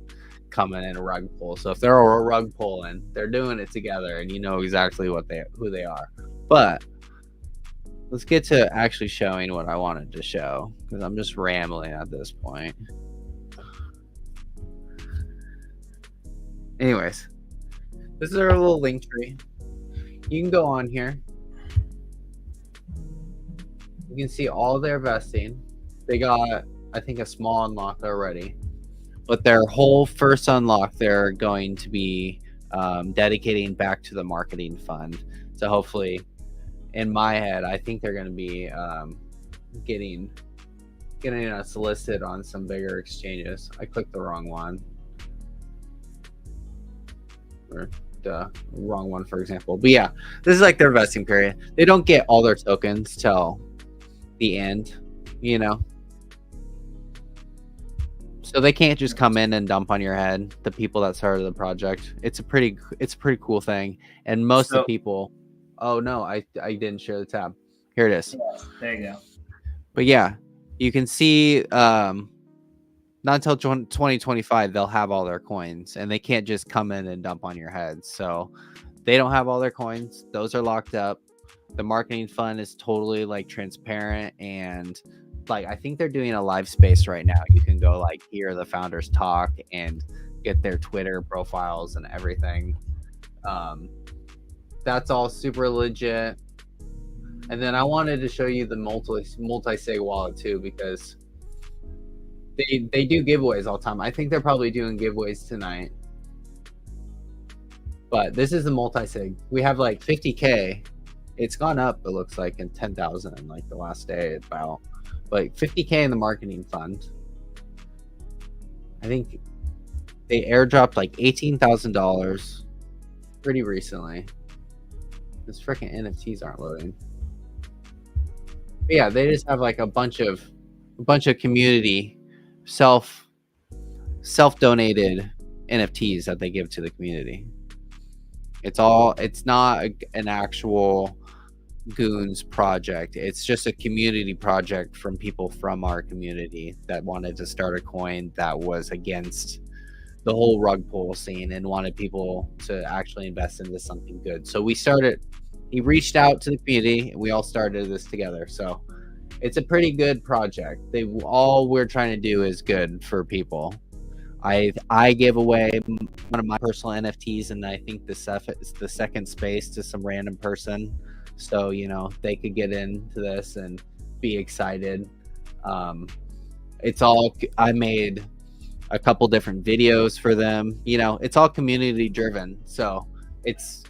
come in and rug pull. So if they're a rug pulling, they're doing it together, and you know exactly who they are. But let's get to actually showing what I wanted to show, because I'm just rambling at this point. Anyways, this is our little link tree. You can go on here. You can see all their vesting. They got, I think, a small unlock already. But their whole first unlock, they're going to be dedicating back to the marketing fund. So hopefully, in my head, I think they're going to be getting us listed on some bigger exchanges. I clicked the wrong one. Or the wrong one, for example. But yeah, this is like their vesting period. They don't get all their tokens till the end, you know. So they can't just come in and dump on your head, the people that started the project. It's a pretty cool thing. And most of the people, oh no, I didn't share the tab. Here it is. Yeah, there you go. But yeah, you can see not until 2025 they'll have all their coins, and they can't just come in and dump on your head. So they don't have all their coins. Those are locked up. The marketing fund is totally like transparent, and like I think they're doing a live space right now. You can go like hear the founders talk and get their Twitter profiles and everything. That's all super legit. And then I wanted to show you the multi-sig wallet too, because they do giveaways all the time. I think they're probably doing giveaways tonight. But this is the multi-sig. We have like 50K. It's gone up, it looks like, in 10,000 in like the last day about. But 50K in the marketing fund. I think they airdropped like $18,000 pretty recently. These freaking NFTs aren't loading. But yeah, they just have like a bunch of community self-donated NFTs that they give to the community. It's not an actual Goons project. It's just a community project from people from our community that wanted to start a coin that was against the whole rug pull scene and wanted people to actually invest into something good. So he reached out to the community and we all started this together. So it's a pretty good project. All we're trying to do is good for people. I gave away one of my personal NFTs, and I think the second space to some random person, so you know they could get into this and be excited. I made a couple different videos for them. You know, it's all community driven, so it's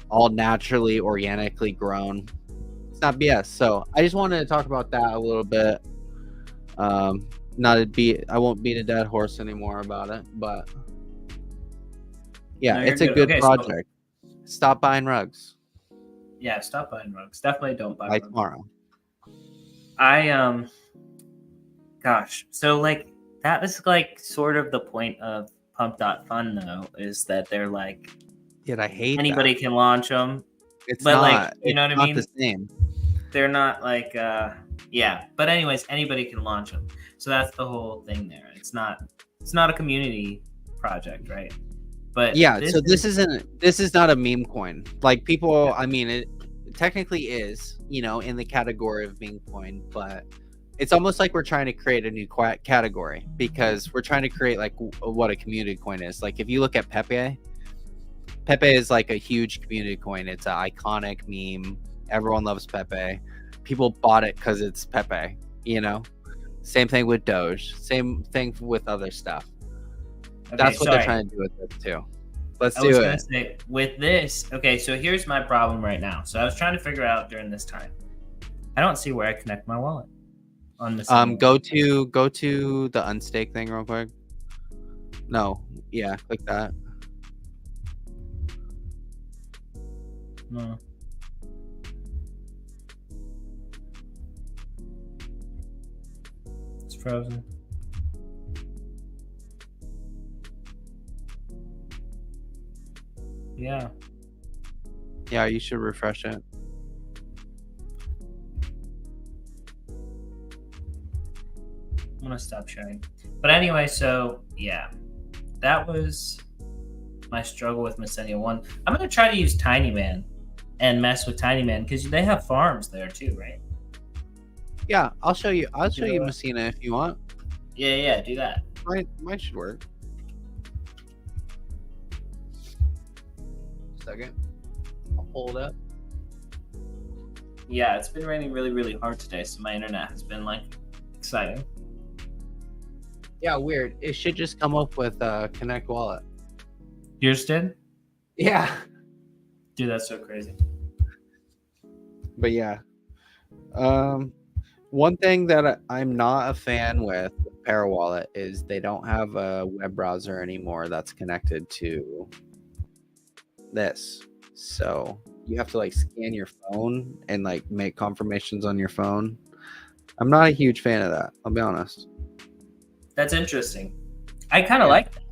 all naturally, organically grown. It's not BS. So I just wanted to talk about that a little bit. I won't beat a dead horse anymore about it, but yeah, it's a good project. Stop buying rugs. Yeah, stop buying rugs. Definitely don't buy rugs. Tomorrow. So like that was like sort of the point of Pump.Fun though, is that they're like, yeah, I hate anybody that. can launch them. It's but not, like, you know what I mean? The same. They're not like yeah, but anyways, anybody can launch them. So that's the whole thing there. It's not a community project, right? But yeah, this is not a meme coin. Like people, I mean, it technically is, you know, in the category of meme coin, but it's almost like we're trying to create a new category because we're trying to create like what a community coin is. Like if you look at Pepe is like a huge community coin. It's an iconic meme. Everyone loves Pepe. People bought it because it's Pepe, you know? Same thing with Doge. Same thing with other stuff. Okay, that's what they're trying to do with this too. Let's do it. I was going to say, with this, okay, so here's my problem right now. So I was trying to figure out during this time. I don't see where I connect my wallet on this. Go to the unstake thing real quick. No, yeah, click that. No. It's frozen. Yeah. Yeah, you should refresh it. I'm gonna stop sharing. But anyway, so yeah, that was my struggle with Mycenia 1. I'm gonna try to use Tinyman and mess with Tinyman because they have farms there too, right? Yeah, I'll show you Mycenia if you want. Yeah, do that. Mine should work. second. I'll pull it up. Yeah, it's been raining really, really hard today, so my internet has been like exciting. Yeah, weird. It should just come up with Connect Wallet. Yours did? Yeah. Dude, that's so crazy. But yeah. One thing that I'm not a fan with Parawallet is they don't have a web browser anymore that's connected to this. So you have to like scan your phone and like make confirmations on your phone. I'm not a huge fan of that. I'll be honest. That's interesting. I kind of like it.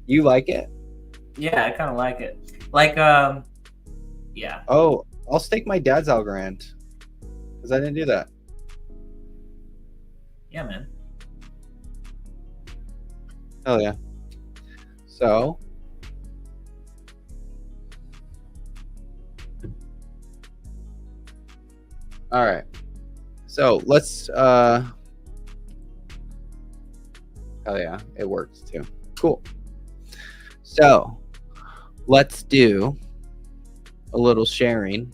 You like it? Yeah, I kind of like it. Like, yeah. Oh, I'll stake my dad's Algorand because I didn't do that. Yeah, man. Oh yeah. So all right. So let's oh yeah, it works too. Cool. So let's do a little sharing.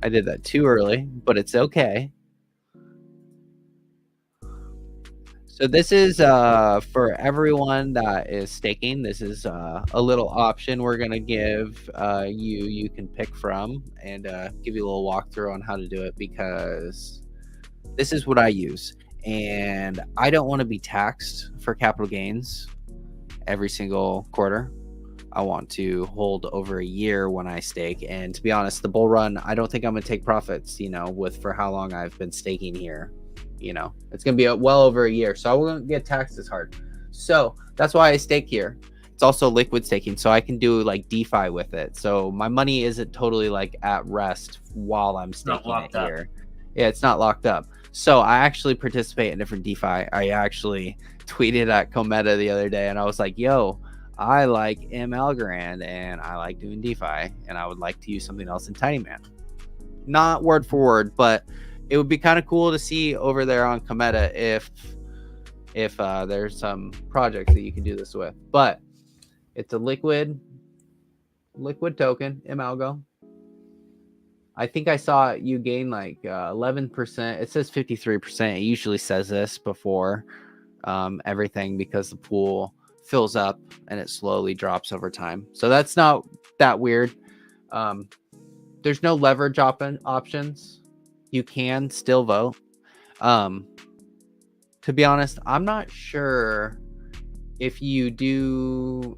I did that too early, but it's okay. So this is for everyone that is staking. This is a little option we're gonna give you can pick from and give you a little walkthrough on how to do it, because this is what I use, and I don't want to be taxed for capital gains every single quarter. I want to hold over a year when I stake, and to be honest, the bull run, I don't think I'm gonna take profits, with for how long I've been staking here. It's going to be well over a year, so I won't get taxed as hard. So that's why I stake here. It's also liquid staking, so I can do like DeFi with it. So my money isn't totally like at rest while I'm staking it here. Yeah, it's not locked up. So I actually participate in different DeFi. I actually tweeted at Cometa the other day, and I was like, yo, I like M Algorand and I like doing DeFi, and I would like to use something else in Tinyman. Not word for word, but it would be kind of cool to see over there on Cometa if there's some projects that you can do this with. But it's a liquid token, Imalgo. I think I saw you gain like 11%. It says 53%. It usually says this before everything, because the pool fills up and it slowly drops over time. So that's not that weird. There's no leverage options. You can still vote. To be honest, I'm not sure if you do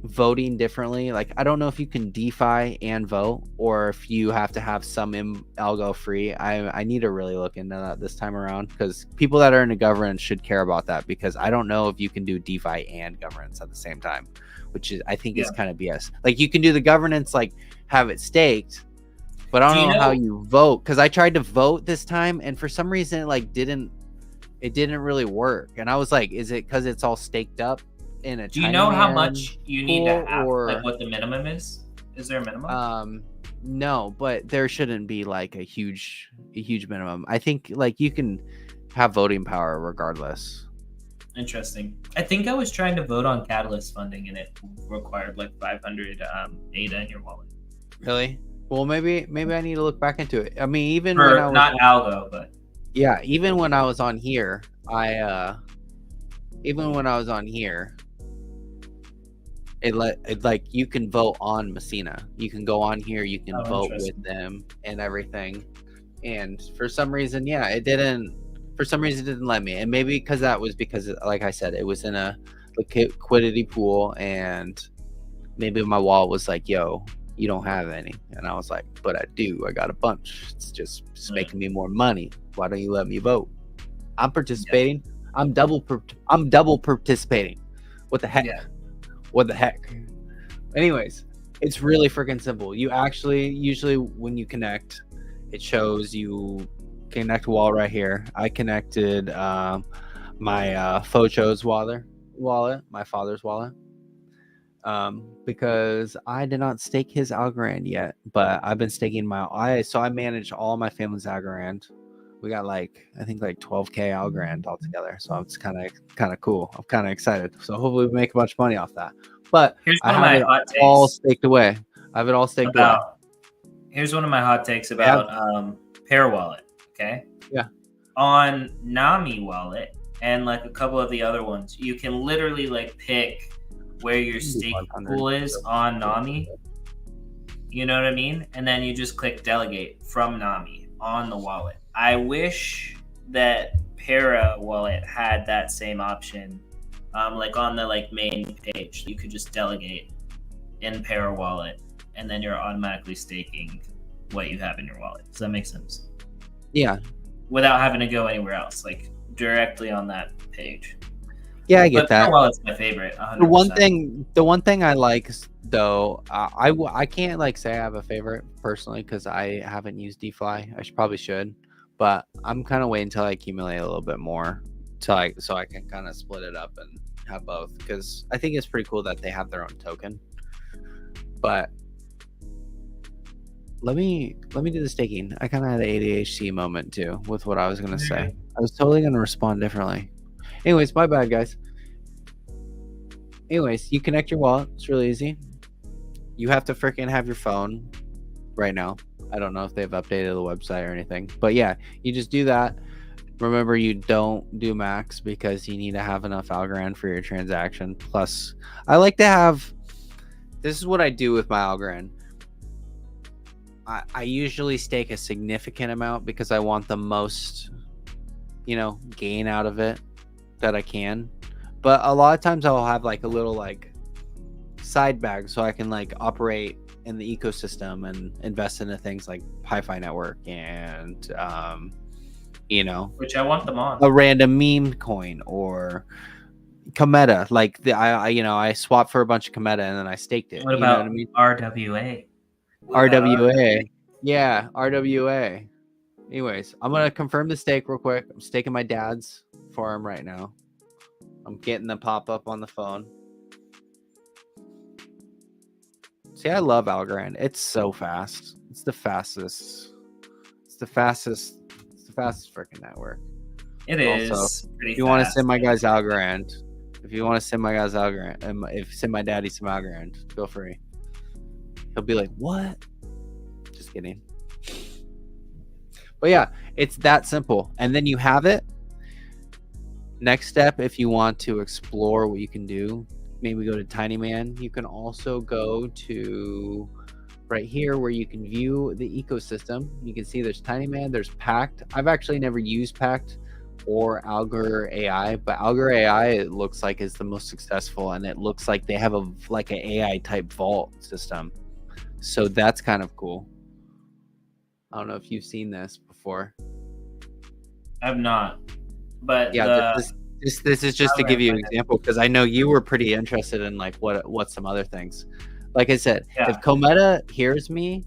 voting differently. Like, I don't know if you can DeFi and vote, or if you have to have some algo free. I need to really look into that this time around, because people that are into governance should care about that, because I don't know if you can do DeFi and governance at the same time, which is, I think, is kind of BS. Like, you can do the governance, like have it staked, but I don't know how you vote, because I tried to vote this time, and for some reason it didn't really work. And I was like, is it because it's all staked up in a? Do you know how much you need to have, or like what the minimum is? Is there a minimum? No, but there shouldn't be like a huge minimum. I think like you can have voting power regardless. Interesting. I think I was trying to vote on Catalyst funding, and it required like 500 ADA in your wallet. Really? Well, maybe I need to look back into it. I mean, even when I was not algo, but yeah, even when I was on here, it like you can vote on Messina. You can go on here, you can vote with them and everything. And for some reason, it didn't let me. And maybe because like I said, it was in a liquidity pool, and maybe my wallet was like, yo, you don't have any. And I was like, but I do. I got a bunch. It's just making me more money. Why don't you let me vote? I'm participating. Yeah. I'm double participating. What the heck? Yeah. What the heck? Anyways, it's really freaking simple. You actually, usually when you connect, it shows you connect wallet right here. I connected my Focho's wallet, my father's wallet. Because I did not stake his Algorand yet, but I've been staking I manage all my family's Algorand. We got I think 12k Algorand altogether, so it's kind of cool. I'm kind of excited. So hopefully we make a bunch of money off that. But Here's I one of have my it hot all takes staked away. I have it all staked away. about. Here's one of my hot takes about Pair Wallet. Okay. Yeah. On Nami Wallet and like a couple of the other ones, you can literally like pick where your staking 500. pool is on Nami. You know what I mean? And then you just click delegate from Nami on the wallet. I wish that Para Wallet had that same option, like on the like main page. You could just delegate in Para Wallet, and then you're automatically staking what you have in your wallet. Does that make sense? Yeah. Without having to go anywhere else, like directly on that page. Yeah, I get But that. Para Wallet's my favorite. 100%. The one thing I like though, I can't like say I have a favorite personally because I haven't used DeFi. I probably should, but I'm kind of waiting until I accumulate a little bit more, so I can kind of split it up and have both, because I think it's pretty cool that they have their own token. But let me do the staking. I kind of had an ADHD moment too with what I was gonna say. I was totally gonna respond differently. Anyways, my bad, guys. Anyways, you connect your wallet. It's really easy. You have to freaking have your phone right now. I don't know if they've updated the website or anything, but yeah, you just do that. Remember, you don't do max because you need to have enough Algorand for your transaction. Plus, I like to have. This is what I do with my Algorand. I usually stake a significant amount because I want the most, gain out of it that I can. But a lot of times I'll have like a little like side bag so I can like operate in the ecosystem and invest into things like Pi-Fi Network and which I want them on a random meme coin or Cometa. Like I swapped for a bunch of Cometa and then I staked it. What about RWA? RWA. Yeah, RWA. Anyways, I'm gonna confirm the stake real quick. I'm staking my dad's farm right now. I'm getting the pop-up on the phone. See, I love Algorand. It's so fast. It's the fastest. It's the fastest freaking network. It is. Also, if you want to send my guys Algorand, send my daddy some Algorand, feel free. He'll be like, what? Just kidding. But yeah, it's that simple. And then you have it. Next step, if you want to explore what you can do, maybe go to TinyMan. You can also go to right here where you can view the ecosystem. You can see there's TinyMan, there's Pact. I've actually never used Pact or Algor AI, but Algor AI, it looks like, is the most successful, and it looks like they have an AI type vault system. So that's kind of cool. I don't know if you've seen this before. I've not. But yeah, this is just to give you an example, because I know you were pretty interested in like what some other things. Like I said, if Cometa hears me,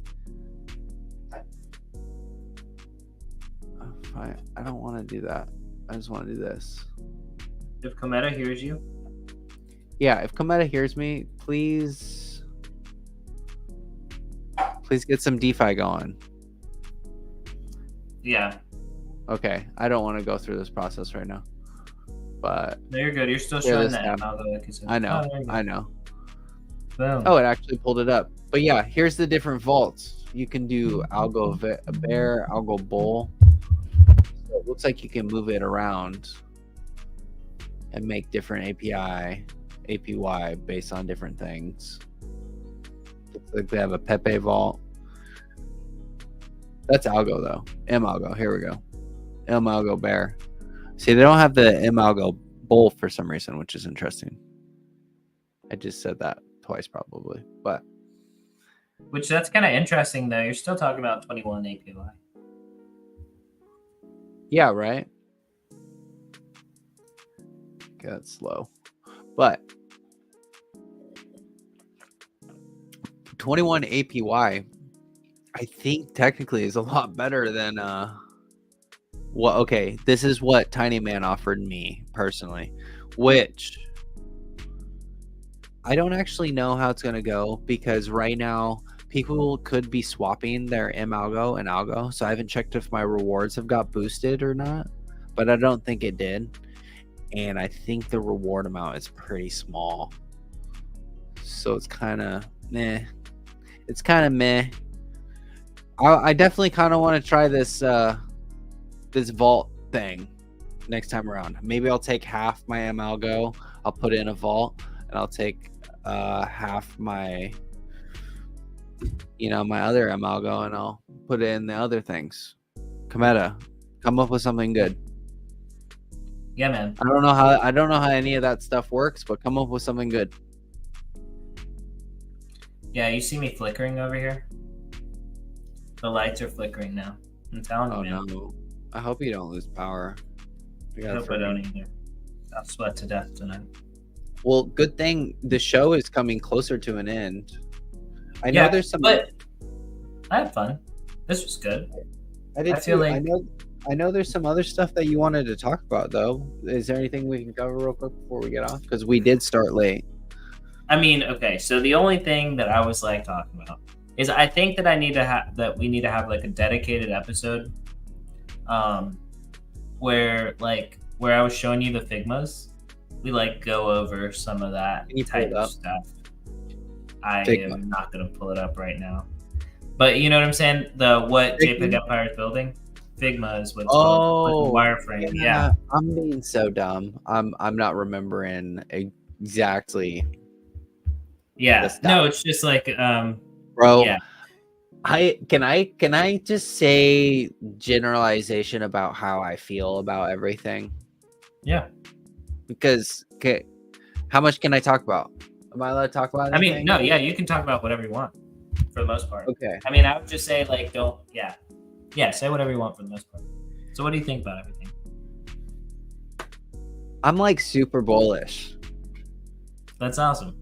I don't want to do that. I just want to do this. If Cometa hears you? Yeah, if Cometa hears me, please get some DeFi going. Yeah. Okay, I don't want to go through this process right now, but no, you're good. You're still showing that. I know. I know. Boom. Oh, it actually pulled it up. But yeah, here's the different vaults. You can do Algo Bear, Algo Bull. So it looks like you can move it around and make different APY based on different things. Looks like they have a Pepe vault. That's Algo though. Algo. Here we go. Algo Bear. See, they don't have the Algo Bull for some reason, which is interesting. I just said that twice probably, but which that's kind of interesting though. You're still talking about 21 APY. Yeah, right. Okay, that's slow, but 21 APY, I think technically is a lot better than okay, this is what TinyMan offered me personally, which I don't actually know how it's going to go, because right now people could be swapping their Algo and Algo. So I haven't checked if my rewards have got boosted or not, but I don't think it did. And I think the reward amount is pretty small. so it's kind of meh. It's kind of meh. I definitely kind of want to try this this vault thing next time around. Maybe I'll take half my Amalgo, I'll put it in a vault, and I'll take half my my other Amalgo, and I'll put it in the other things. Cometa, come up with something good. Yeah, man. I don't know how any of that stuff works, but come up with something good. Yeah, you see me flickering over here? The lights are flickering now. I'm telling you, man. No. I hope you don't lose power. I hope I don't either. I'll sweat to death tonight. Well, good thing the show is coming closer to an end. I know there's some. But I had fun. This was good. I feel like I know there's some other stuff that you wanted to talk about, though. Is there anything we can cover real quick before we get off? Because we did start late. I mean, okay. So the only thing that I was like talking about is I think that we need to have like a dedicated episode, where I was showing you the Figmas. We like go over some of that type of stuff. I am not gonna pull it up right now, but you know what I'm saying. What JPEG Empire is building. Figma is what's called, like wireframe. Yeah, I'm being so dumb. I'm not remembering exactly. Yeah, no, it's just like bro. Yeah. Can I just say generalization about how I feel about everything? Yeah. Because how much can I talk about? Am I allowed to talk about anything? I mean, no, yeah, you can talk about whatever you want for the most part. Okay. I mean, I would just say like say whatever you want for the most part. So what do you think about everything? I'm like super bullish. That's awesome.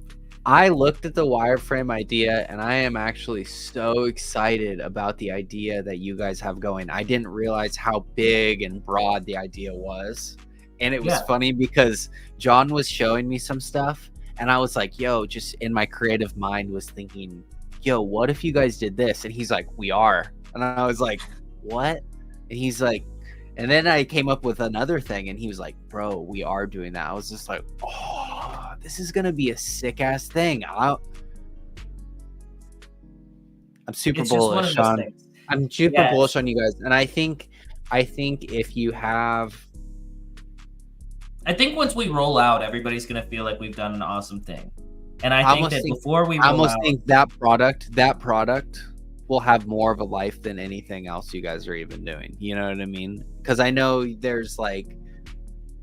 I looked at the wireframe idea and I am actually so excited about the idea that you guys have going. I didn't realize how big and broad the idea was. And it was funny because John was showing me some stuff and I was like, yo, just in my creative mind was thinking, yo, what if you guys did this? And he's like, we are. And I was like, what? And he's like, and then I came up with another thing and he was like, bro, we are doing that. I was just like, oh, this is going to be a sick ass thing. I'm super bullish on, I'm super bullish on you guys. And I think if you have, I think once we roll out, everybody's going to feel like we've done an awesome thing. And I think that before we roll out, I almost think that product will have more of a life than anything else you guys are even doing. You know what I mean? Because I know there's like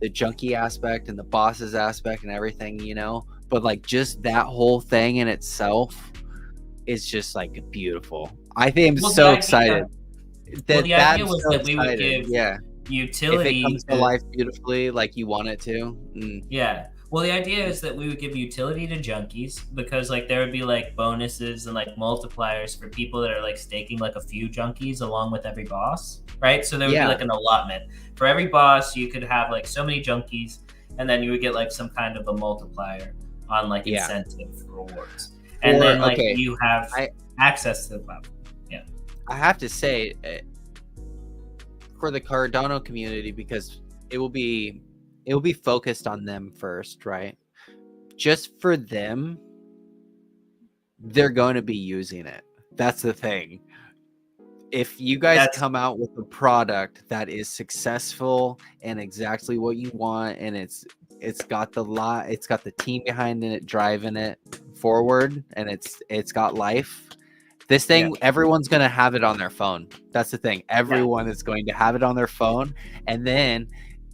the junkie aspect and the bosses aspect and everything, but like just that whole thing in itself is just like beautiful. I think I'm so excited. The idea was that we would give utility. If it comes to life beautifully, like you want it to. Yeah. Well, the idea is that we would give utility to junkies because like there would be like bonuses and like multipliers for people that are like staking like a few junkies along with every boss, right? So there would be like an allotment. For every boss, you could have like so many junkies and then you would get like some kind of a multiplier on like incentive rewards. And then like you have access to the platform. Yeah. I have to say for the Cardano community, because it will be focused on them first, right? Just for them, they're going to be using it. That's the thing. If you guys come out with a product that is successful and exactly what you want, and it's got the team behind it driving it forward, and it's got life. This thing, everyone's going to have it on their phone. That's the thing. Everyone is going to have it on their phone. And then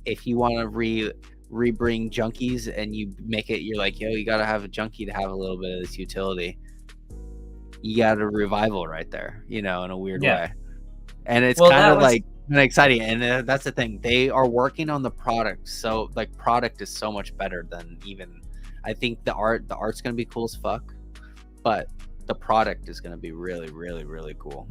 if you want to rebring junkies and you make it, you're like, yo, you got to have a junkie to have a little bit of this utility. You got a revival right there, in a weird way. And it's kind of like exciting. And that's the thing. They are working on the product. So like product is so much better than even, I think the art's going to be cool as fuck, but the product is going to be really, really, really cool.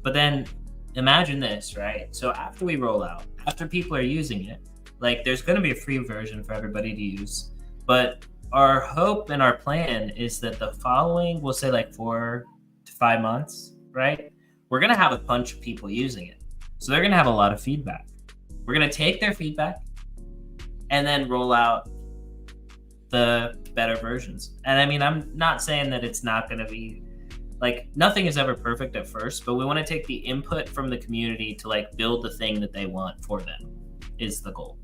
But then imagine this, right? So after we roll out, after people are using it, like there's going to be a free version for everybody to use. But our hope and our plan is that the following, we'll say like 4 to 5 months, right? We're going to have a bunch of people using it. So they're going to have a lot of feedback. We're going to take their feedback and then roll out the better versions. And I mean, I'm not saying that it's not going to be like, nothing is ever perfect at first, but we want to take the input from the community to like build the thing that they want for them is the goal.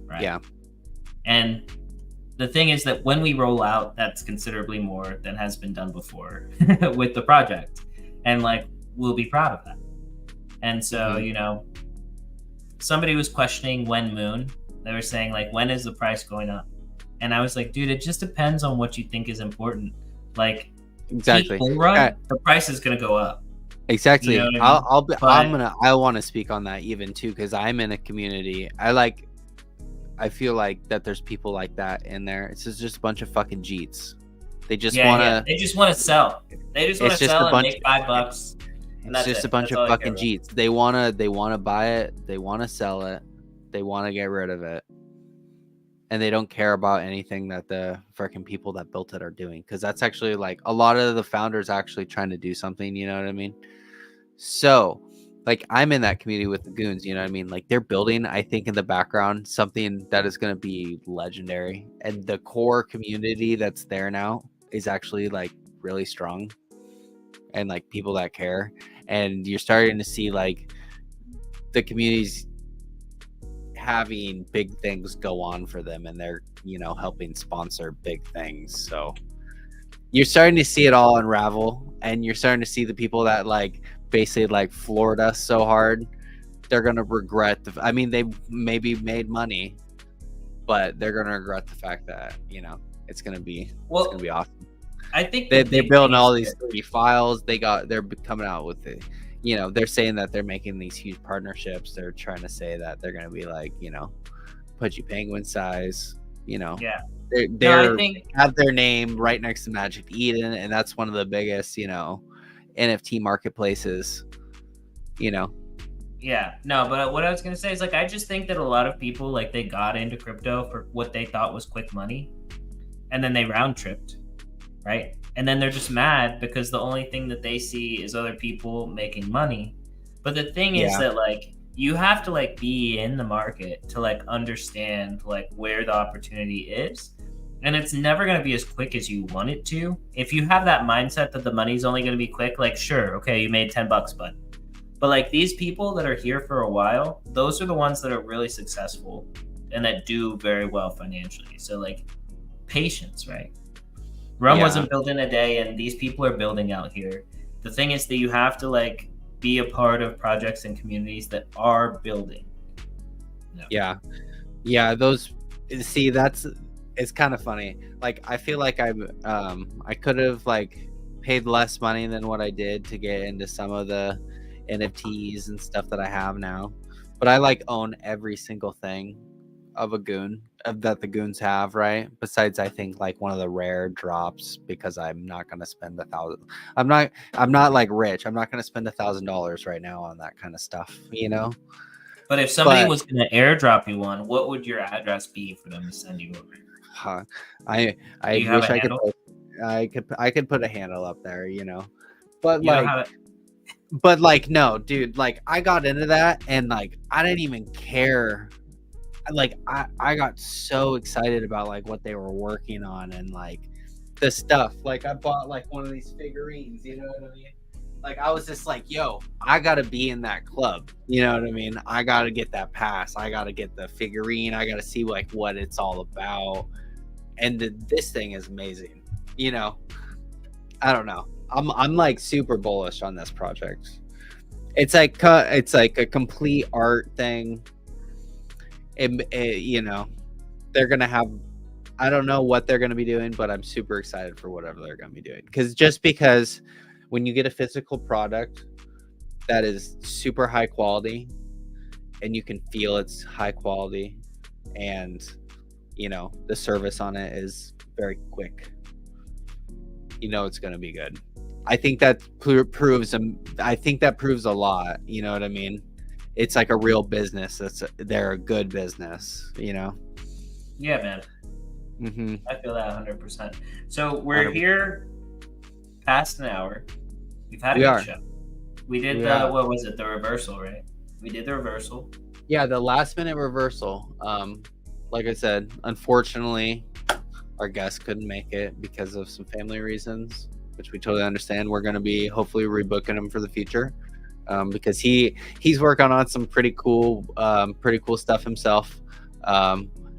Right. Yeah. And the thing is that when we roll out, that's considerably more than has been done before with the project. And like, we'll be proud of that. And so, you know, somebody was questioning when Moon. They were saying like, when is the price going up? And I was like, dude, it just depends on what you think is important. Like, exactly. The price is going to go up. Exactly. You know what I mean? I want to speak on that even too, because I'm in a community. I feel like that there's people like that in there. It's just a bunch of fucking Jeets. They just want to. Yeah. They just want to sell. They just want to sell and make $5. It's just a bunch of fucking Jeets. They wanna buy it. They want to sell it. They want to get rid of it. And they don't care about anything that the freaking people that built it are doing. Because that's actually like a lot of the founders actually trying to do something. You know what I mean? So, like, I'm in that community with the goons. You know what I mean? Like, they're building, I think, in the background, something that is going to be legendary. And the core community that's there now is actually like really strong. And like people that care. And you're starting to see like the communities having big things go on for them, and they're, you know, helping sponsor big things. So you're starting to see it all unravel, and you're starting to see the people that like basically like floored us so hard, they're gonna regret I mean, they maybe made money, but they're gonna regret the fact that, you know, it's gonna be awesome. I think they're building all these 3D files. They're coming out with it. You know, they're saying that they're making these huge partnerships. They're trying to say that they're going to be like, you know, Pudgy Penguin size, you know. Yeah. They have their name right next to Magic Eden, and that's one of the biggest, you know, NFT marketplaces, you know. Yeah. No, but what I was going to say is like, I just think that a lot of people, like, they got into crypto for what they thought was quick money, and then they round tripped. Right. And then they're just mad because the only thing that they see is other people making money. But the thing is that like, you have to like be in the market to like understand like where the opportunity is. And it's never going to be as quick as you want it to. If you have that mindset that the money's only going to be quick, like, sure, okay, you made $10, but like these people that are here for a while, those are the ones that are really successful and that do very well financially. So like, patience, right? Rome wasn't built in a day, and these people are building out here. The thing is that you have to like be a part of projects and communities that are building. Yeah. Those, see, it's kind of funny. Like, I feel like I could have like paid less money than what I did to get into some of the NFTs and stuff that I have now, but I like own every single thing of a goon that the goons have, right? Besides, I think like one of the rare drops, because I'm not going to spend $1,000. I'm not like rich. I'm not going to spend $1,000 right now on that kind of stuff, you know. But if somebody was going to airdrop you one, what would your address be for them to send you over? I wish I could put a handle up there, you know. But like, no, dude, like I got into that and like I didn't even care. Like I got so excited about like what they were working on and like the stuff. Like I bought like one of these figurines, you know what I mean? Like I was just like, yo, I gotta be in that club. You know what I mean? I gotta get that pass. I gotta get the figurine. I gotta see like what it's all about. And this thing is amazing. You know, I don't know. I'm like super bullish on this project. It's like a complete art thing. You know, they're gonna have, I don't know what they're gonna be doing, but I'm super excited for whatever they're gonna be doing. Because when you get a physical product that is super high quality and you can feel it's high quality, and you know the service on it is very quick, you know it's gonna be good. I think that proves a lot. You know what I mean? It's like a real business. They're a good business, you know? Yeah, man. Mm-hmm. I feel that 100%. So we're here past an hour. We've had a good show. We did what was it? The reversal, right? We did the reversal. Yeah, the last minute reversal. Like I said, unfortunately, our guest couldn't make it because of some family reasons, which we totally understand. We're going to be hopefully rebooking him for the future, because he's working on some pretty cool stuff himself.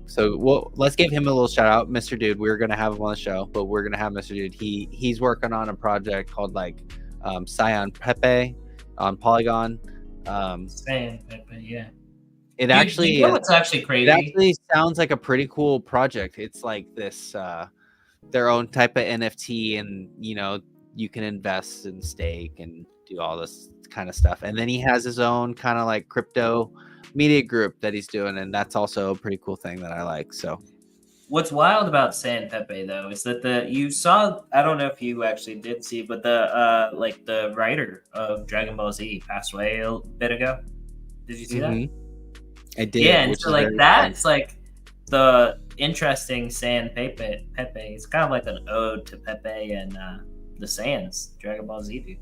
So let's give him a little shout out, Mr. Dude. We're gonna have him on the show, but we're gonna have Mr. Dude. He's working on a project called like Scion Pepe on Polygon. Scion Pepe, yeah. It actually, you know what's actually crazy? It actually sounds like a pretty cool project. It's like this their own type of NFT, and you can invest and stake and do all this kind of stuff. And then he has his own kind of like crypto media group that he's doing, and that's also a pretty cool thing that I like. So what's wild about Scion Pepe though is that you saw, I don't know if you actually did see, but the writer of Dragon Ball Z passed away a bit ago. Did you see that? I did. Yeah, and so like that's like the interesting Scion Pepe. It's kind of like an ode to Pepe and the Saiyans, Dragon Ball Z dude.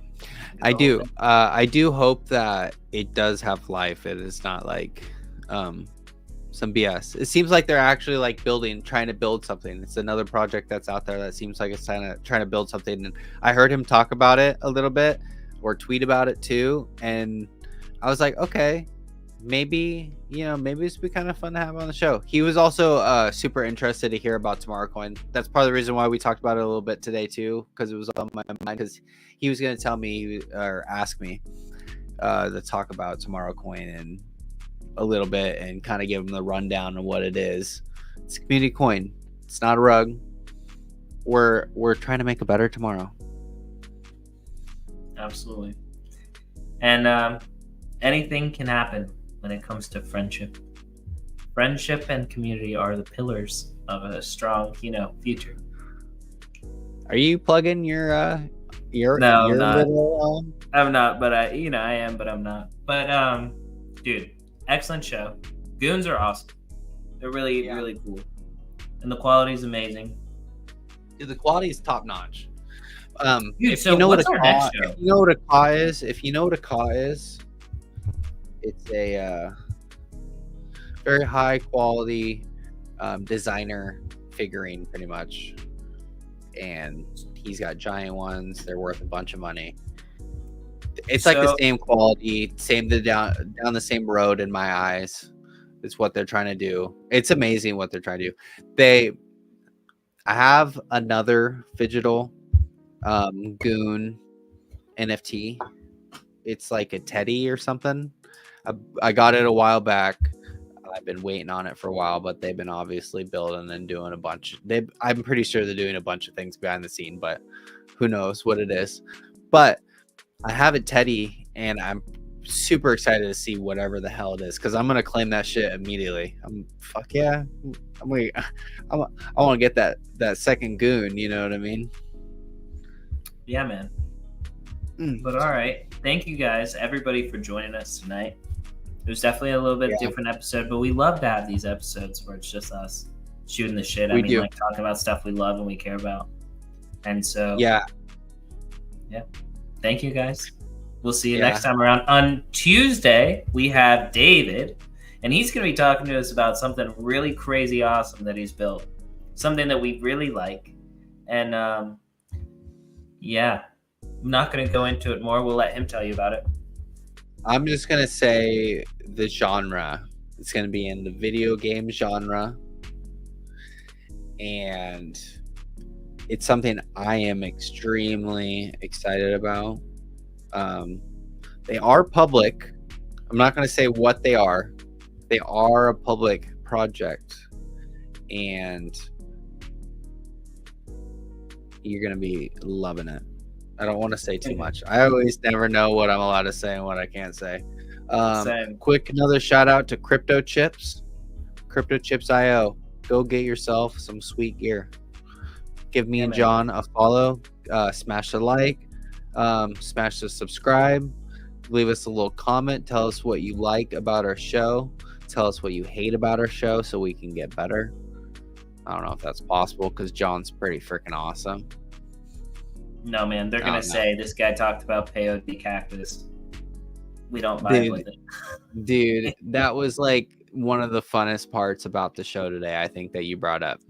I do hope that it does have life. It is not like some BS. It seems like they're actually like trying to build something. It's another project that's out there that seems like it's trying to build something. And I heard him talk about it a little bit or tweet about it too. And I was like, okay, maybe this would be kind of fun to have on the show. He was also super interested to hear about Tomorrow Coin. That's part of the reason why we talked about it a little bit today too, because it was on my mind, because he was going to tell me or ask me to talk about Tomorrow Coin and a little bit and kind of give him the rundown of what it is. It's a community coin. It's not a rug. We're trying to make a better tomorrow. Absolutely. And anything can happen when it comes to friendship. Friendship and community are the pillars of a strong, future. Are you plugging your No, your not. little I'm not, but I am, but I'm not. But dude, excellent show. Goons are awesome. They're really, really cool. And the quality is amazing. Dude, the quality is top notch. Dude, so what's our next show? If you know what a Ka is, it's a very high quality designer figurine, pretty much. And he's got giant ones. They're worth a bunch of money. It's like the same quality, down the same road in my eyes. It's what they're trying to do. It's amazing what they're trying to do. I have another Phygital Goon NFT. It's like a teddy or something. I got it a while back. I've been waiting on it for a while, but they've been obviously building and doing a bunch. I'm pretty sure they're doing a bunch of things behind the scene, but who knows what it is. But I have a teddy, and I'm super excited to see whatever the hell it is, because I'm gonna claim that shit immediately. Fuck yeah. I want to get that second Goon. You know what I mean? Yeah, man. But all right, thank you guys, everybody, for joining us tonight. It was definitely a little bit different episode, but we love to have these episodes where it's just us shooting the shit. Like talking about stuff we love and we care about. And so yeah. Thank you guys. We'll see you next time around. On Tuesday, we have David, and he's going to be talking to us about something really crazy awesome that he's built. Something that we really like. And I'm not going to go into it more. We'll let him tell you about it. I'm just going to say the genre. It's going to be in the video game genre. And it's something I am extremely excited about. They are public. I'm not going to say what they are. They are a public project. And you're going to be loving it. I don't want to say too much. I always never know what I'm allowed to say and what I can't say. Quick, another shout out to Crypto Chips, CryptoChips.io. Go get yourself some sweet gear. Give me and John a follow. Smash the like. Smash the subscribe. Leave us a little comment. Tell us what you like about our show. Tell us what you hate about our show so we can get better. I don't know if that's possible because John's pretty freaking awesome. No, man, they're going to say this guy talked about peyote cactus. We don't vibe with it. Dude, that was like one of the funnest parts about the show today, I think, that you brought up.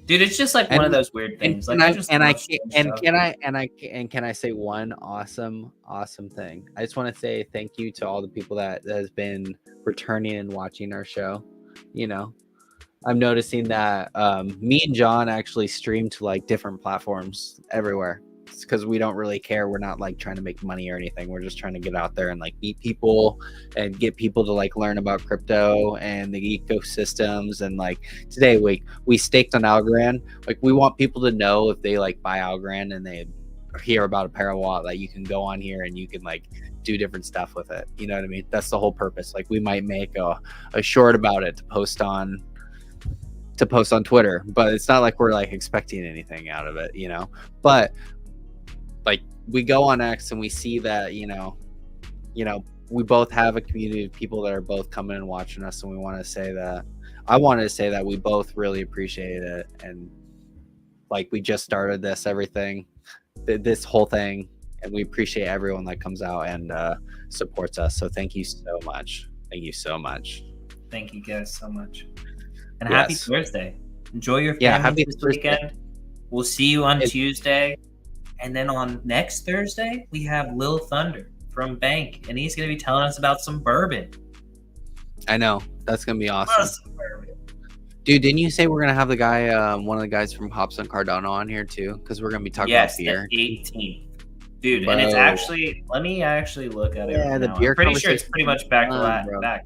Dude, it's just like one of those weird things. Like I just love strange stuff. Can I say one awesome thing? I just want to say thank you to all the people that has been returning and watching our show. You know, I'm noticing that me and John actually stream to like different platforms everywhere. It's because we don't really care. We're not like trying to make money or anything. We're just trying to get out there and like meet people and get people to like learn about crypto and the ecosystems. And like today we staked on Algorand. Like we want people to know if they like buy Algorand and they hear about a Parallel Wallet that you can go on here and you can like do different stuff with it. You know what I mean? That's the whole purpose. Like we might make a short about it to post on Twitter, but it's not like we're like expecting anything out of it, you know. But like we go on X and we see that, you know, we both have a community of people that are both coming and watching us, and I wanted to say that we both really appreciate it. And like we just started this whole thing, and we appreciate everyone that comes out and supports us. So thank you so much. Thank you so much. Thank you guys so much. And happy Thursday. Enjoy your family this weekend. We'll see you on Tuesday. And then on next Thursday, we have Lil Thunder from Bank, and he's going to be telling us about some bourbon. I know. That's going to be awesome. Dude, didn't you say we're going to have the guy, one of the guys from Hops on Cardano on here too? Because we're going to be talking about beer. Yes, the 18th. Dude, and it's actually, let me actually look at it right now. Beer I'm pretty sure it's pretty much back to back.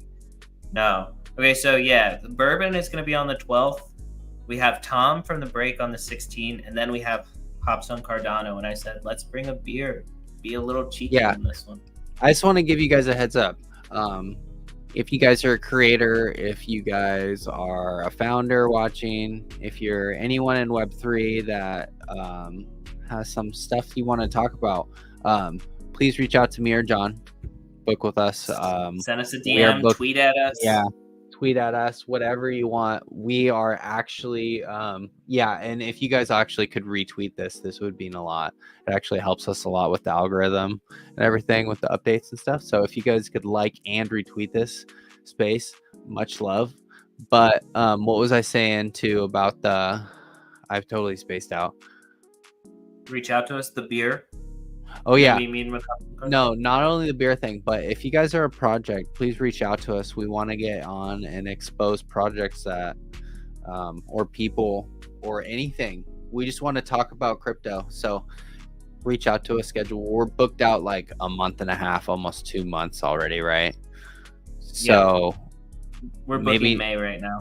No. Okay, so yeah, the bourbon is going to be on the 12th. We have Tom from the break on the 16th, and then we have Hops on Cardano. And I said, let's bring a beer. Be a little cheeky on this one. I just want to give you guys a heads up. If you guys are a creator, if you guys are a founder watching, if you're anyone in Web3 that has some stuff you want to talk about, please reach out to me or John. Book with us. Send us a DM, tweet at us. Yeah, tweet at us, whatever you want. We are actually, and if you guys actually could retweet this would mean a lot. It actually helps us a lot with the algorithm and everything with the updates and stuff. So if you guys could like and retweet this space, much love. But what was I saying too about I've totally spaced out. Reach out to us, the beer. Oh yeah. No, not only the beer thing, but if you guys are a project, please reach out to us. We want to get on and expose projects that, or people, or anything. We just want to talk about crypto. So reach out to us. Schedule. We're booked out like a month and a half, almost 2 months already, right? So we're booking May right now.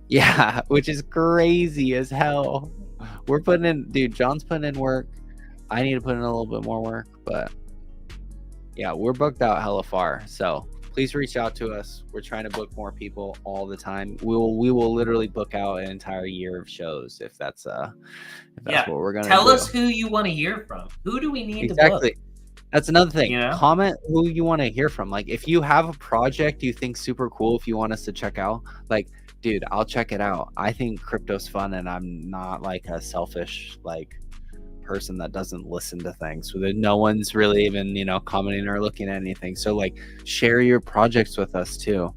Yeah, which is crazy as hell. We're putting in, dude. John's putting in work. I need to put in a little bit more work, but yeah, we're booked out hella far. So please reach out to us. We're trying to book more people all the time. We will literally book out an entire year of shows if that's what we're gonna tell do. us who you want to hear from. Who do we need to book? That's another thing. You know? Comment who you want to hear from. Like if you have a project you think super cool, if you want us to check out, like, dude, I'll check it out. I think crypto's fun, and I'm not like a selfish like person that doesn't listen to things. So that no one's really even, commenting or looking at anything. So like share your projects with us too.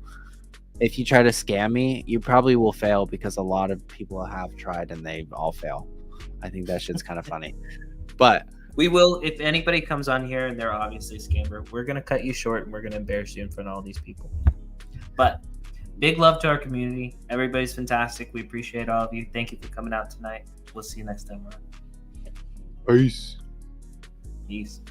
If you try to scam me, you probably will fail, because a lot of people have tried and they all fail. I think that shit's kind of funny. But we will, if anybody comes on here and they're obviously a scammer, we're going to cut you short and we're going to embarrass you in front of all these people. But big love to our community. Everybody's fantastic. We appreciate all of you. Thank you for coming out tonight. We'll see you next time around. Peace. Peace.